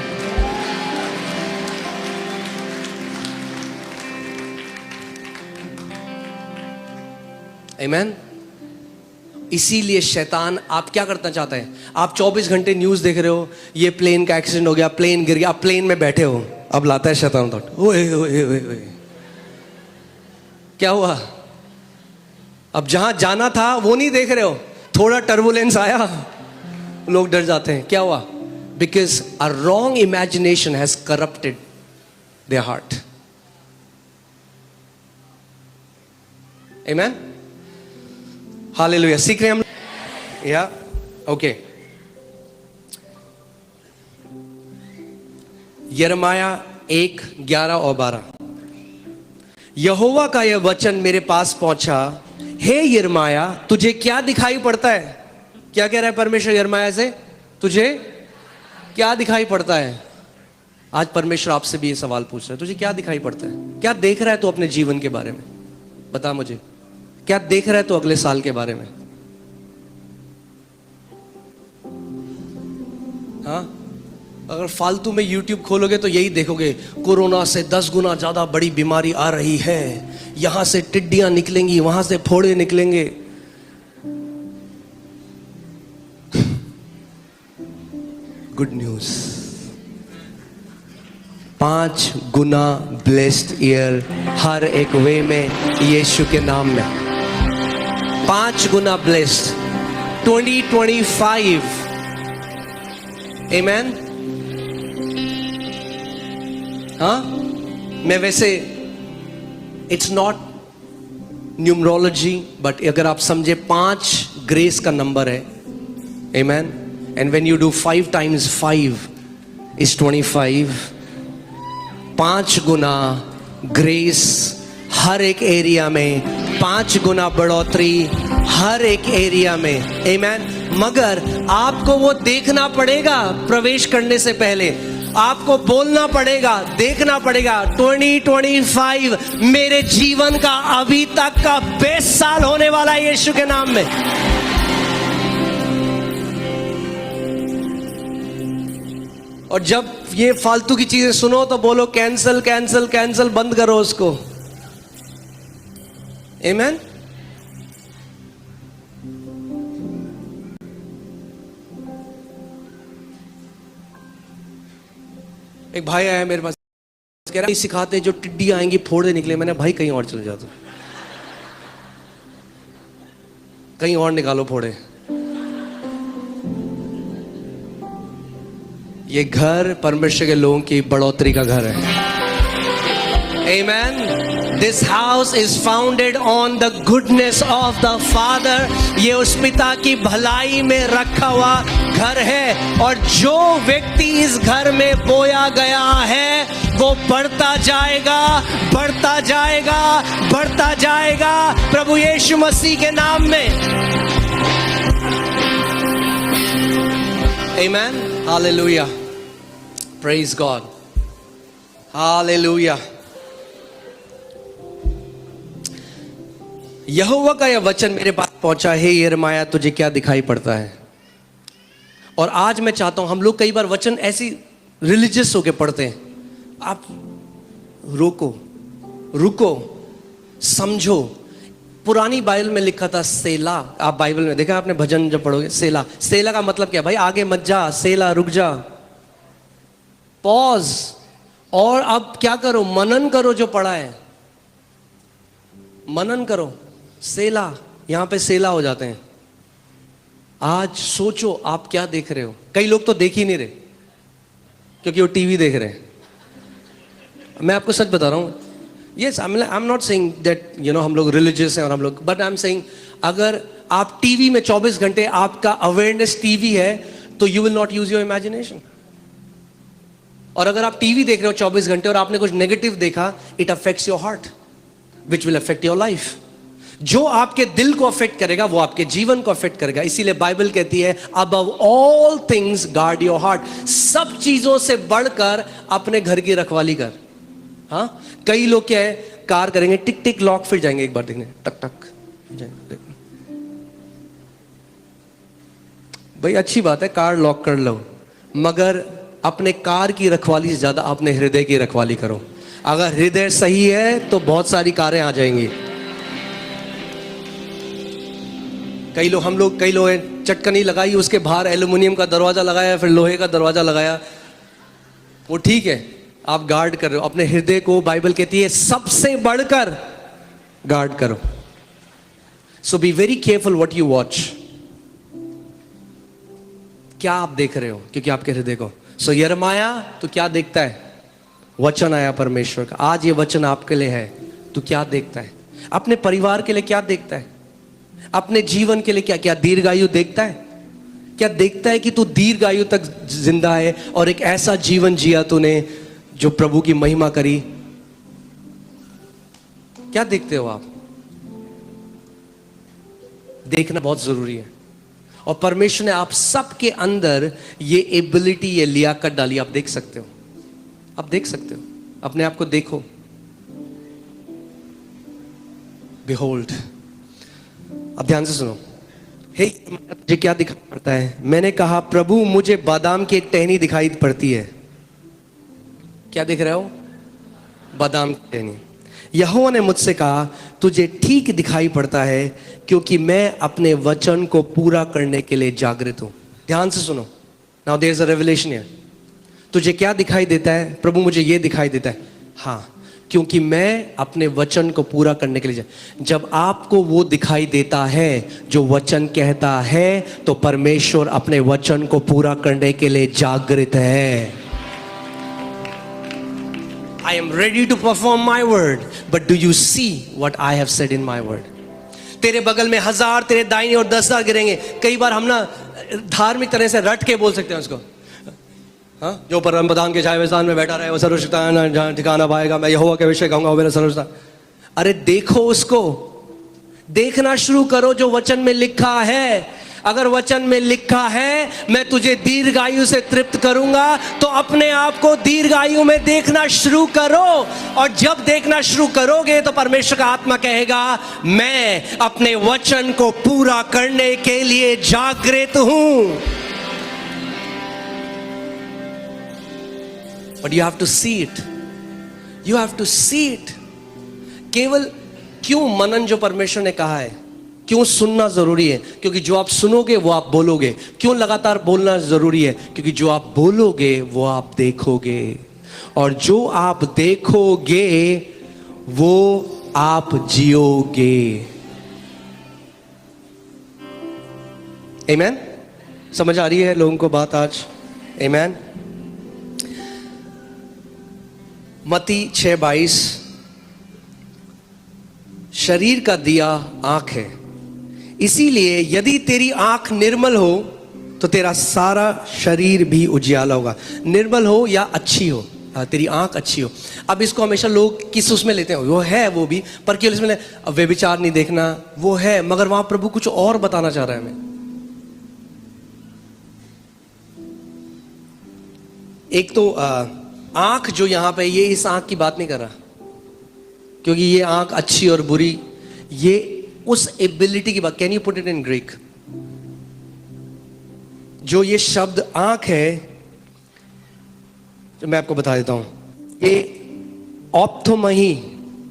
आमीन। इसीलिए शैतान आप क्या करना चाहता है, आप 24 घंटे न्यूज देख रहे हो, ये प्लेन का एक्सीडेंट हो गया, प्लेन गिर गया, आप प्लेन में बैठे हो, अब लाता है शैतान थॉट, ओए ओए ओए क्या हुआ, अब जहां जाना था वो नहीं देख रहे हो, थोड़ा टर्बुलेंस आया, लोग डर जाते हैं। क्या हुआ, because a wrong imagination has corrupted their heart. आमीन, हालेलुया। सीख रहे हैं हम, या ओके। यिर्मयाह 1:11 और 12, यहोवा का यह वचन मेरे पास पहुंचा, हे यिर्मयाह तुझे क्या दिखाई पड़ता है। क्या कह रहा है परमेश्वर यिर्मयाह से, तुझे क्या दिखाई पड़ता है। आज परमेश्वर आपसे भी ये सवाल पूछ रहा है, तुझे क्या दिखाई पड़ता है, क्या देख रहा है तू अपने जीवन के बारे में, बता मुझे, क्या देख रहा है तू अगले साल के बारे में। हाँ, अगर फालतू में YouTube खोलोगे तो यही देखोगे, कोरोना से 10 गुना ज्यादा बड़ी बीमारी आ रही है, यहां से टिड्डियां निकलेंगी, वहां से फोड़े निकलेंगे। गुड न्यूज, 5 गुना ब्लेस्ड ईयर हर एक वे में यीशु के नाम में, 5 गुना ब्लेस्ड 2025। आमीन। हाँ, मैं वैसे इट्स नॉट न्यूमरोलॉजी, बट अगर आप समझे 5 ग्रेस का नंबर है। Amen. And when you do 5 times 5 is 25। 5 गुना ग्रेस हर एक एरिया में, 5 गुना बढ़ोतरी हर एक एरिया में। आमीन। मगर आपको वो देखना पड़ेगा, प्रवेश करने से पहले आपको बोलना पड़ेगा, देखना पड़ेगा, 2025 मेरे जीवन का अभी तक का बेस्ट साल होने वाला है यीशु के नाम में। और जब ये फालतू की चीजें सुनो तो बोलो कैंसल कैंसल कैंसल, बंद करो उसको। आमीन। एक भाई आया मेरे पास, कह रहा सिखाते जो टिड्डी आएंगी फोड़े निकले। मैंने भाई कहीं और चले जाओ, तो कहीं और निकालो फोड़े। ये घर परमेश्वर के लोगों की बढ़ोतरी का घर है। Amen. This house is founded on the goodness of the Father. ये उस पिता की भलाई में रखा हुआ घर है, और जो व्यक्ति इस घर में बोया गया है वो बढ़ता जाएगा, बढ़ता जाएगा, बढ़ता जाएगा प्रभु यीशु मसीह के नाम में। आमीन, हालेलुया, प्रेज गॉड, हालेलुया। यहोवा का यह वचन मेरे पास पहुंचा है, यिर्मयाह तुझे क्या दिखाई पड़ता है। और आज मैं चाहता हूं, हम लोग कई बार वचन ऐसी रिलीजियस होके पढ़ते हैं। आप रुको, समझो। पुरानी बाइबल में लिखा था सेला। आप बाइबल में देखा आपने, भजन जब पढ़ोगे सेला का मतलब क्या भाई? आगे मत जा, सेला, रुक जा, पॉज। और अब क्या करो? मनन करो जो पढ़ा है, मनन करो। सेला, यहां पे सेला हो जाते हैं। आज सोचो आप क्या देख रहे हो। कई लोग तो देख ही नहीं रहे क्योंकि वो टीवी देख रहे हैं। मैं आपको सच बता रहा हूं, yes, I am not saying that हम लोग रिलीजियस हैं और हम लोग, बट आई एम सेइंग अगर आप टीवी में 24 घंटे आपका अवेयरनेस टीवी है तो you will not use your imagination. और अगर आप टीवी देख रहे हो 24 घंटे और आपने कुछ नेगेटिव देखा, it affects your heart which will affect your life. जो आपके दिल को अफेक्ट करेगा वो आपके जीवन को अफेक्ट करेगा। इसीलिए बाइबल कहती है above all things guard your heart. सब चीजों से बढ़कर अपने घर की रखवाली कर। हाँ, कई लोग क्या है, कार करेंगे टिक टिक लॉक, फिर जाएंगे एक बार देखने, टक टक। भाई अच्छी बात है कार लॉक कर लो, मगर अपने कार की रखवाली से ज्यादा अपने हृदय की रखवाली करो। अगर हृदय सही है तो बहुत सारी कारें आ जाएंगी। कई लोग हैं, चटकनी लगाई, उसके बाहर एल्युमिनियम का दरवाजा लगाया, फिर लोहे का दरवाजा लगाया। वो ठीक है, आप गार्ड कर रहे हो अपने हृदय को। बाइबल कहती है सबसे बढ़कर गार्ड करो। So be very careful what you watch. क्या आप देख रहे हो, क्योंकि आपके हृदय को। सो यिर्मयाह तो क्या देखता है? वचन आया परमेश्वर का। आज ये वचन आपके लिए है। तू क्या देखता है? अपने परिवार के लिए क्या देखता है? अपने जीवन के लिए क्या दीर्घायु देखता है? क्या देखता है कि तू दीर्घायु तक जिंदा है और एक ऐसा जीवन जिया तूने जो प्रभु की महिमा करी? क्या देखते हो आप? देखना बहुत जरूरी है। और परमेश्वर ने आप सबके अंदर ये एबिलिटी, ये लियाकत डाली। आप देख सकते हो, आप देख सकते हो। अपने आप को देखो। बिहोल्ड, अब ध्यान से सुनो। हे मुझे क्या दिखाई पड़ता है? मैंने कहा प्रभु मुझे बादाम की एक टहनी दिखाई पड़ती है। क्या देख रहे हो? बादाम की टहनी। यहोवा ने मुझसे कहा तुझे ठीक दिखाई पड़ता है क्योंकि मैं अपने वचन को पूरा करने के लिए जागृत हूं। ध्यान से सुनो। Now there is a revelation here. तुझे क्या दिखाई देता है? प्रभु मुझे ये दिखाई देता है। हाँ, क्योंकि मैं अपने वचन को पूरा करने के लिए जब आपको वो दिखाई देता है जो वचन कहता है, तो परमेश्वर अपने वचन को पूरा करने के लिए जागृत है। I am ready to perform my word, but do you see what I have said in my word? तेरे बगल में 1000, तेरे दाहिने और 10,000 गिरेंगे। कई बार हम ना धार्मिक तरह से रट के बोल सकते हैं उसको। हाँ, जो परम प्रधान के छाए स्थान में बैठा रहे वो सर्वशक्तिमान जहाँ ठिकाना पाएगा। मैं यहोवा के विषय कहूंगा वो मेरा सर्वशक्तिमान। अरे देखो, उसको देखना शुरू करो जो वचन में लिखा है। अगर वचन में लिखा है मैं तुझे दीर्घायु से तृप्त करूंगा, तो अपने आप को दीर्घायु में देखना शुरू करो। और जब देखना शुरू करोगे तो परमेश्वर का आत्मा कहेगा मैं अपने वचन को पूरा करने के लिए जागृत हूं। But you have to see it. You have to see it. केवल क्यों मनन जो परमेश्वर ने कहा है, क्यों सुनना जरूरी है? क्योंकि जो आप सुनोगे वो आप बोलोगे। क्यों लगातार बोलना जरूरी है? क्योंकि जो आप बोलोगे वो आप देखोगे, और जो आप देखोगे वो आप जियोगे। आमीन? समझ आ रही है लोगों को बात आज? आमीन? मत्ती 6:22, शरीर का दिया आंख है, इसीलिए यदि तेरी आंख निर्मल हो तो तेरा सारा शरीर भी उजियाला होगा। निर्मल हो या अच्छी हो, तेरी आंख अच्छी हो। अब इसको हमेशा लोग किस उसमें लेते हैं, वो है वो भी, पर केवल इसमें व्यभिचार नहीं देखना, वो है, मगर वहां प्रभु कुछ और बताना चाह रहा है हमें। एक तो आंख जो यहां पे, ये इस आंख की बात नहीं कर रहा, क्योंकि ये आंख अच्छी और बुरी, ये उस एबिलिटी की बात। Can you put it in Greek? जो ये शब्द आंख है, तो मैं आपको बता देता हूं, ये ऑप्थोमही,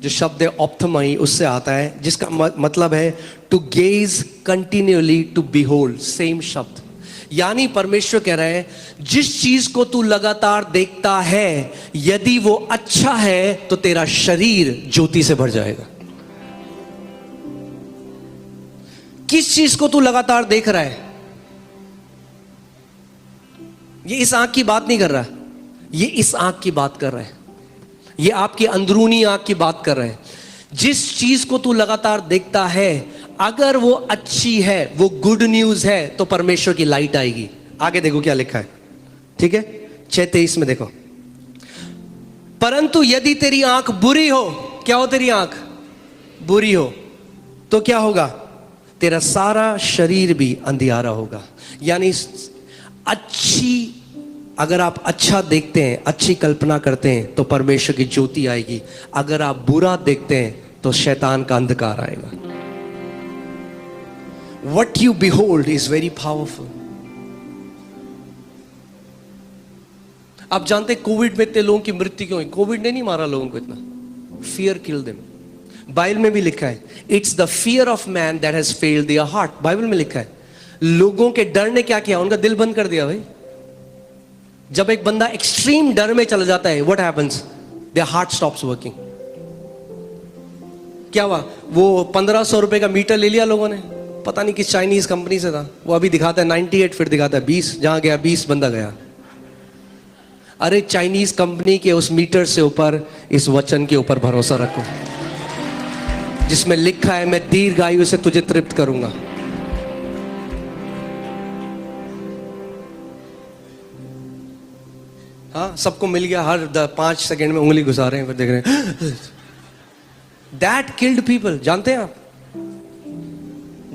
जो शब्द है ऑप्थोमही, उससे आता है, जिसका मतलब है to gaze continuously, to behold, same शब्द। यानी परमेश्वर कह रहा है, जिस चीज को तू लगातार देखता है, यदि वो अच्छा है तो तेरा शरीर ज्योति से भर जाएगा। किस चीज को तू लगातार देख रहा है? ये इस आंख की बात नहीं कर रहा, ये इस आंख की बात कर रहा है, ये आपकी अंदरूनी आंख की बात कर रहा है। जिस चीज को तू लगातार देखता है, अगर वो अच्छी है, वो गुड न्यूज है, तो परमेश्वर की लाइट आएगी। आगे देखो क्या लिखा है, ठीक है, 6:23 में देखो। परंतु यदि तेरी आंख बुरी हो, क्या हो, तेरी आंख बुरी हो, तो क्या होगा? तेरा सारा शरीर भी अंधियारा होगा। यानी अच्छी, अगर आप अच्छा देखते हैं, अच्छी कल्पना करते हैं, तो परमेश्वर की ज्योति आएगी। अगर आप बुरा देखते हैं तो शैतान का अंधकार आएगा। What you behold is very powerful. आप जानते हैं कोविड में इतने लोगों की मृत्यु क्यों हुई? कोविड ने नहीं मारा लोगों को इतना, फियर किल्ड देम। बाइबल में भी लिखा है, it's the fear of man that has failed their heart. Bible में लिखा है, लोगों के डर ने क्या किया? उनका दिल बंद कर दिया भाई। जब एक बंदा एक्सट्रीम डर में चला जाता है, what happens? Their heart stops working. क्या हुआ? वो 1500 रुपए का मीटर ले लिया लोगों ने, पता नहीं किस चाइनीज कंपनी से था, वो अभी दिखाता है 98, फिर दिखाता है 20, जहां गया 20 बंदा गया। अरे चाइनीज कंपनी के उस मीटर से ऊपर इस वचन के ऊपर भरोसा रखो, जिसमें लिखा है, मैं दीर्घायु से तुझे तृप्त करूंगा। हाँ, सबको मिल गया, हर 5 सेकेंड में उंगली घुसा रहे हैं, फिर देख रहे हैं। That killed people. जानते हैं आप,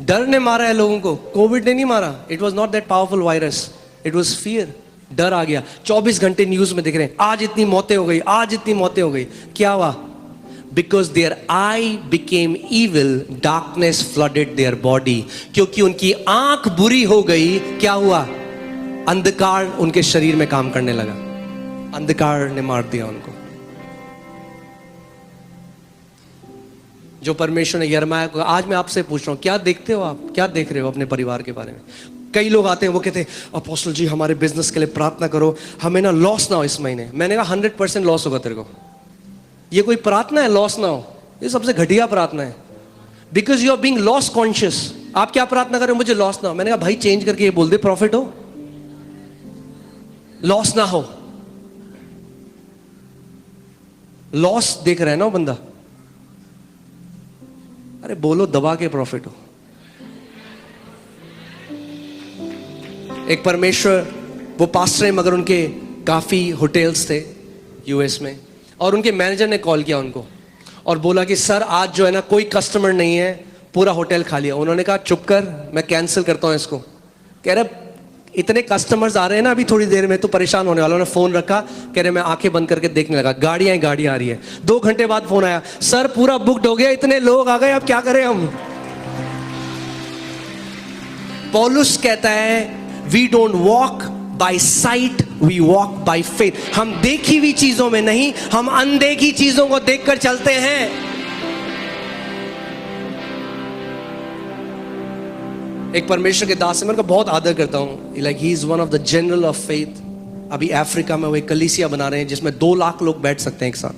डर ने मारा है लोगों को, कोविड ने नहीं मारा। It was not that powerful virus, it was fear. डर आ गया। 24 घंटे न्यूज में दिख रहे हैं, आज इतनी मौतें हो गई, आज इतनी मौतें हो गई। क्या हुआ? Because their eye became evil, darkness flooded their body. क्योंकि उनकी आंख बुरी हो गई, क्या हुआ? अंधकार उनके शरीर में काम करने लगा, अंधकार ने मार दिया उनको। जो परमेश्वर ने यिर्मयाह को, आज मैं आपसे पूछ रहा हूं, क्या देखते हो आप? क्या देख रहे हो अपने परिवार के बारे में? कई लोग आते हैं, वो कहते हैं, अपोस्टल जी हमारे बिजनेस के लिए प्रार्थना करो, हमें ना लॉस ना हो इस महीने। मैंने कहा 100% लॉस होगा तेरे को। ये कोई प्रार्थना है लॉस ना हो? ये सबसे घटिया प्रार्थना है। Because you are being loss conscious. आप क्या प्रार्थना कर रहे हो? मुझे लॉस ना हो। मैंने कहा भाई चेंज करके ये बोल दे, प्रॉफिट हो, लॉस ना हो। लॉस देख रहा है ना वो बंदा, अरे बोलो दबा के प्रॉफिट हो। एक परमेश्वर, वो पास्टर है, मगर उनके काफी होटल्स थे यूएस में, और उनके मैनेजर ने कॉल किया उनको और बोला कि सर आज जो है ना कोई कस्टमर नहीं है, पूरा होटल खा लिया। उन्होंने कहा चुप कर, मैं कैंसिल करता हूं इसको। कह रहे इतने कस्टमर्स आ रहे हैं ना अभी थोड़ी देर में, तो परेशान होने वाला। उन्होंने फोन रखा, कह रहे मैं आंखें बंद करके देखने लगा, गाड़ियां आ रही है। 2 घंटे बाद फोन आया, सर पूरा बुक्ड हो गया, इतने लोग आ गए, अब क्या करें हम? पौलुस कहता है, we don't walk by sight, we walk by faith. हम देखी हुई चीजों में नहीं, हम अनदेखी चीजों को देखकर चलते हैं। एक परमेश्वर के दास है, मैं उनका बहुत आदर करता हूं, like he is one of the general of faith. अभी अफ्रीका में वो एक कलीसिया बना रहे हैं जिसमें 2 लाख लोग बैठ सकते हैं एक साथ।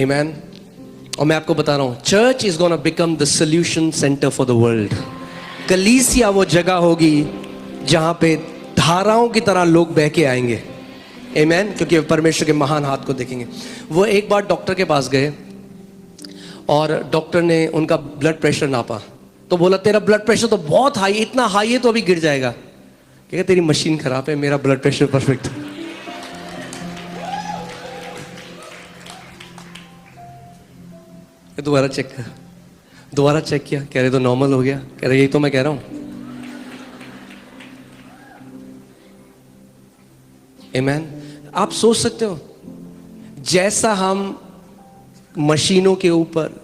आमेन। और मैं आपको बता रहा हूं, church is gonna become the solution centre for the world. कलीसिया वो जगह होगी जहां पे धाराओं की तरह लोग बह के आएंगे। आमेन। क्योंकि परमेश्वर के महान हाथ को देखेंगे। वो एक बार डॉक्टर के पास गए और डॉक्टर ने उनका ब्लड प्रेशर नापा, तो बोला तेरा ब्लड प्रेशर तो बहुत हाई, इतना हाई है तो अभी गिर जाएगा। क्या तेरी मशीन खराब है, मेरा ब्लड प्रेशर परफेक्ट है। दोबारा चेक कर, दोबारा चेक किया, कह रहे तो नॉर्मल हो गया, कह रहे यही तो मैं कह रहा हूं। आमीन। आप सोच सकते हो, जैसा हम मशीनों के ऊपर,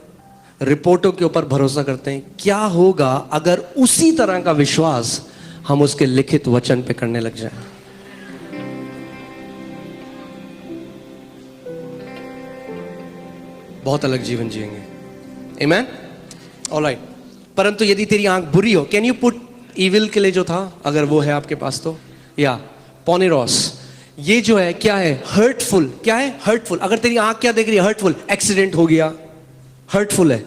रिपोर्टों के ऊपर भरोसा करते हैं, क्या होगा अगर उसी तरह का विश्वास हम उसके लिखित वचन पे करने लग जाएं? बहुत अलग जीवन जिएंगे। आमीन। ऑलराइट। परंतु यदि तेरी आंख बुरी हो, कैन यू पुट इविल के लिए जो था, अगर वो है आपके पास तो, या पोनेरोस, ये जो है क्या है? हर्टफुल। क्या है? हर्टफुल। अगर तेरी आंख क्या देख रही है? हर्टफुल। एक्सीडेंट हो गया, हर्टफुल है।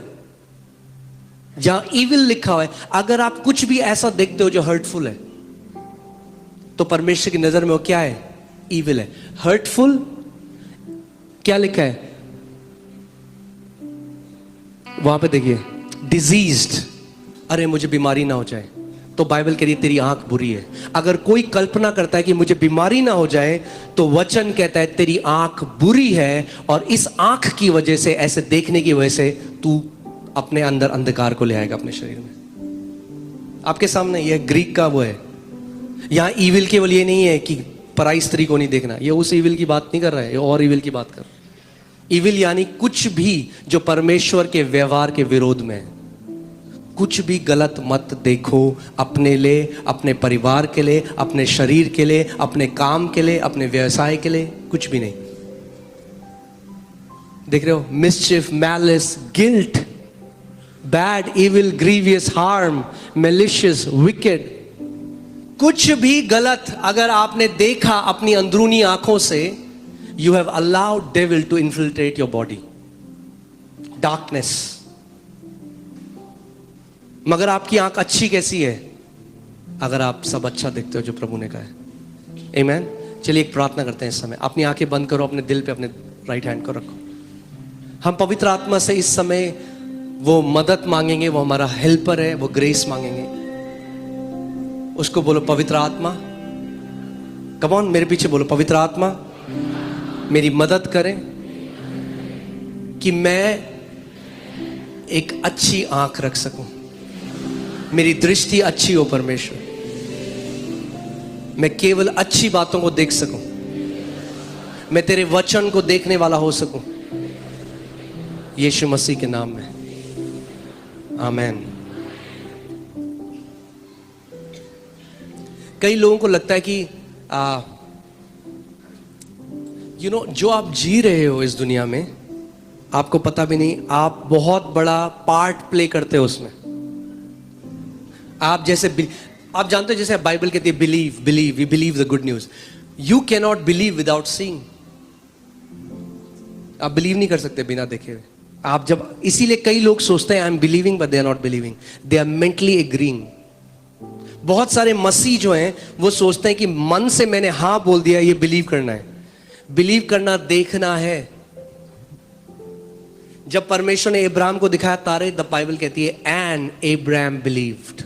जहां इविल लिखा हुआ है, अगर आप कुछ भी ऐसा देखते हो जो हर्टफुल है, तो परमेश्वर की नजर में वो क्या है? इविल है। हर्टफुल क्या लिखा है वहां पे? देखिए, डिजीज्ड। अरे मुझे बीमारी ना हो जाए, तो बाइबल कह रही है तेरी आंख बुरी है। अगर कोई कल्पना करता है कि मुझे बीमारी ना हो जाए, तो वचन कहता है तेरी आंख बुरी है, और इस आंख की वजह से, ऐसे देखने की वजह से, तू अपने अंदर अंधकार को ले आएगा अपने शरीर में। आपके सामने यह ग्रीक का वो है। यहां ईविल केवल ये नहीं है कि पराई स्त्री को नहीं देखना, ये उस ईविल की बात नहीं कर रहा है, ये और ईविल की बात कर रहा है। ईविल यानी कुछ भी जो परमेश्वर के व्यवहार के विरोध में है। कुछ भी गलत मत देखो, अपने लिए, अपने परिवार के लिए, अपने शरीर के लिए, अपने काम के लिए, अपने व्यवसाय के लिए, कुछ भी नहीं। देख रहे हो? मिसचिफ, malice, guilt, bad, evil, grievous, harm, malicious, wicked, कुछ भी गलत अगर आपने देखा अपनी अंदरूनी आंखों से, you have allowed devil to infiltrate your body, darkness। मगर आपकी आंख अच्छी कैसी है? अगर आप सब अच्छा देखते हो जो प्रभु ने कहा है। आमीन। चलिए एक प्रार्थना करते हैं इस समय। अपनी आंखें बंद करो, अपने दिल पे अपने राइट हैंड को रखो। हम पवित्र आत्मा से इस समय वो मदद मांगेंगे, वो हमारा हेल्पर है, वो ग्रेस मांगेंगे। उसको बोलो, पवित्र आत्मा, कम ऑन, मेरे पीछे बोलो, पवित्र आत्मा मेरी मदद करें कि मैं एक अच्छी आंख रख सकूं, मेरी दृष्टि अच्छी हो परमेश्वर, मैं केवल अच्छी बातों को देख सकूं, मैं तेरे वचन को देखने वाला हो सकूं, यीशु मसीह के नाम में, आमेन। कई लोगों को लगता है कि जो आप जी रहे हो इस दुनिया में, आपको पता भी नहीं, आप बहुत बड़ा पार्ट प्ले करते हो उसमें। आप जानते हो, जैसे बाइबल कहती है believe, we believe the good news. You can not believe without seeing. आप बिलीव नहीं कर सकते बिना देखे हुए। आप जब, इसीलिए कई लोग सोचते हैं I am believing, but they are not believing, they are mentally agreeing. बहुत सारे मसीह जो हैं वो सोचते हैं कि मन से मैंने हाँ बोल दिया, ये बिलीव करना है। बिलीव करना देखना है। जब परमेश्वर ने इब्राहिम को दिखाया तारे, द बाइबल कहती है एंड एब्राहिम बिलीव्ड,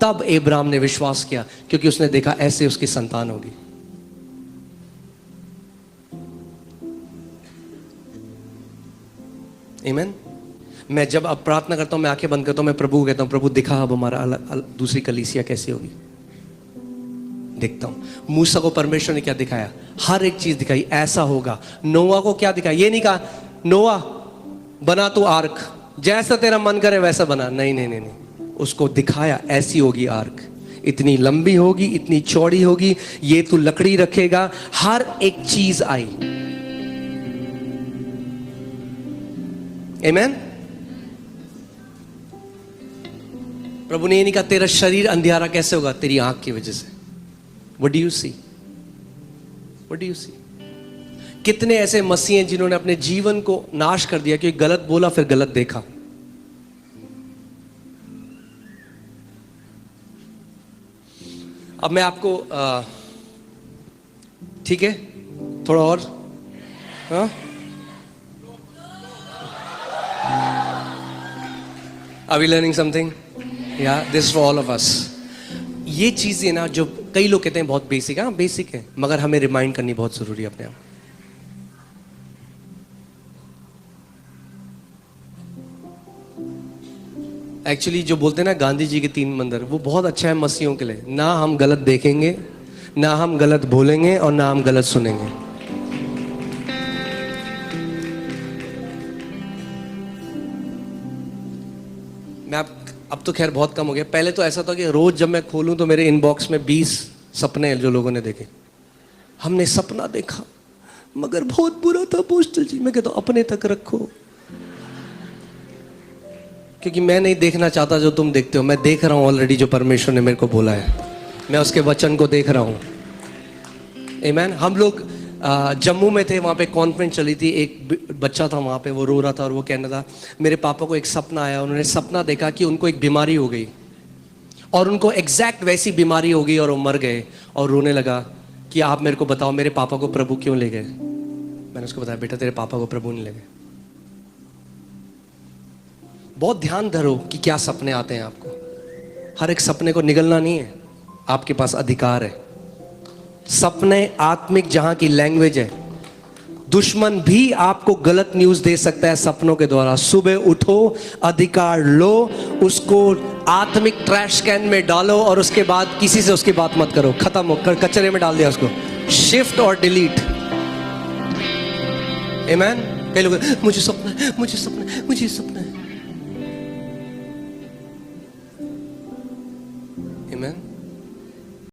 तब इब्राहिम ने विश्वास किया, क्योंकि उसने देखा ऐसे उसकी संतान होगी। आमीन। मैं जब अब प्रार्थना करता हूं, मैं आंखें बंद करता हूं, मैं प्रभु को कहता हूं, प्रभु दिखा अब हमारा दूसरी कलीसिया कैसी होगी। देखता हूं। मूसा को परमेश्वर ने क्या दिखाया? हर एक चीज दिखाई, ऐसा होगा। नोआ को क्या दिखाया? ये नहीं कहा नोआ बना तू आर्क, जैसा तेरा मन करे वैसा बना, नहीं नहीं नहीं नहीं, उसको दिखाया ऐसी होगी आर्क, इतनी लंबी होगी, इतनी चौड़ी होगी, ये तू लकड़ी रखेगा, हर एक चीज आई। आमीन। प्रभु ने ये नहीं कहा तेरा शरीर अंधियारा कैसे होगा? तेरी आंख की वजह से। What do you see? What do you see? कितने ऐसे मसीह हैं जिन्होंने अपने जीवन को नाश कर दिया क्योंकि गलत बोला फिर गलत देखा। अब मैं आपको ठीक है, थोड़ा और, हाँ, Are we learning something? Yeah, this is for all of us. ये चीजें ना जो कई लोग कहते हैं बहुत बेसिक है, हाँ बेसिक है, मगर हमें रिमाइंड करनी बहुत जरूरी है अपने आप। एक्चुअली जो बोलते हैं ना गांधी जी के 3 मंदिर, वो बहुत अच्छा है मसीहियों के लिए। ना हम गलत देखेंगे, ना हम गलत बोलेंगे और ना हम गलत सुनेंगे। मैं अब तो खैर बहुत कम हो गया। पहले तो ऐसा था कि रोज जब मैं खोलूं तो मेरे इनबॉक्स में 20 सपने हैं जो लोगों ने देखे। हमने सपना देखा मगर बहुत बुरा था पोस्टल जी। मैं कहता हूं अपने तक रखो, क्योंकि मैं नहीं देखना चाहता जो तुम देखते हो। मैं देख रहा हूं ऑलरेडी जो परमेश्वर ने मेरे को बोला है, मैं उसके वचन को देख रहा हूं। आमीन। हम लोग जम्मू में थे, वहाँ पे कॉन्फ्रेंस चली थी। एक बच्चा था वहाँ पे, वो रो रहा था और वो कहना था मेरे पापा को एक सपना आया। उन्होंने सपना देखा कि उनको एक बीमारी हो गई और उनको एग्जैक्ट वैसी बीमारी हो गई और वो मर गए। और रोने लगा कि आप मेरे को बताओ मेरे पापा को प्रभु क्यों ले गए। मैंने उसको बताया बेटा तेरे पापा को प्रभु नहीं ले गए। बहुत ध्यान धरो कि क्या सपने आते हैं आपको। हर एक सपने को निगलना नहीं है, आपके पास अधिकार है। सपने आत्मिक जहां की लैंग्वेज है। दुश्मन भी आपको गलत न्यूज दे सकता है सपनों के द्वारा। सुबह उठो, अधिकार लो, उसको आत्मिक ट्रैश कैन में डालो और उसके बाद किसी से उसकी बात मत करो। खत्म हो, कचरे में डाल दिया उसको। शिफ्ट और डिलीट। आमीन। कई लोग मुझे सपना है, मुझे सपना है, मुझे सपना है।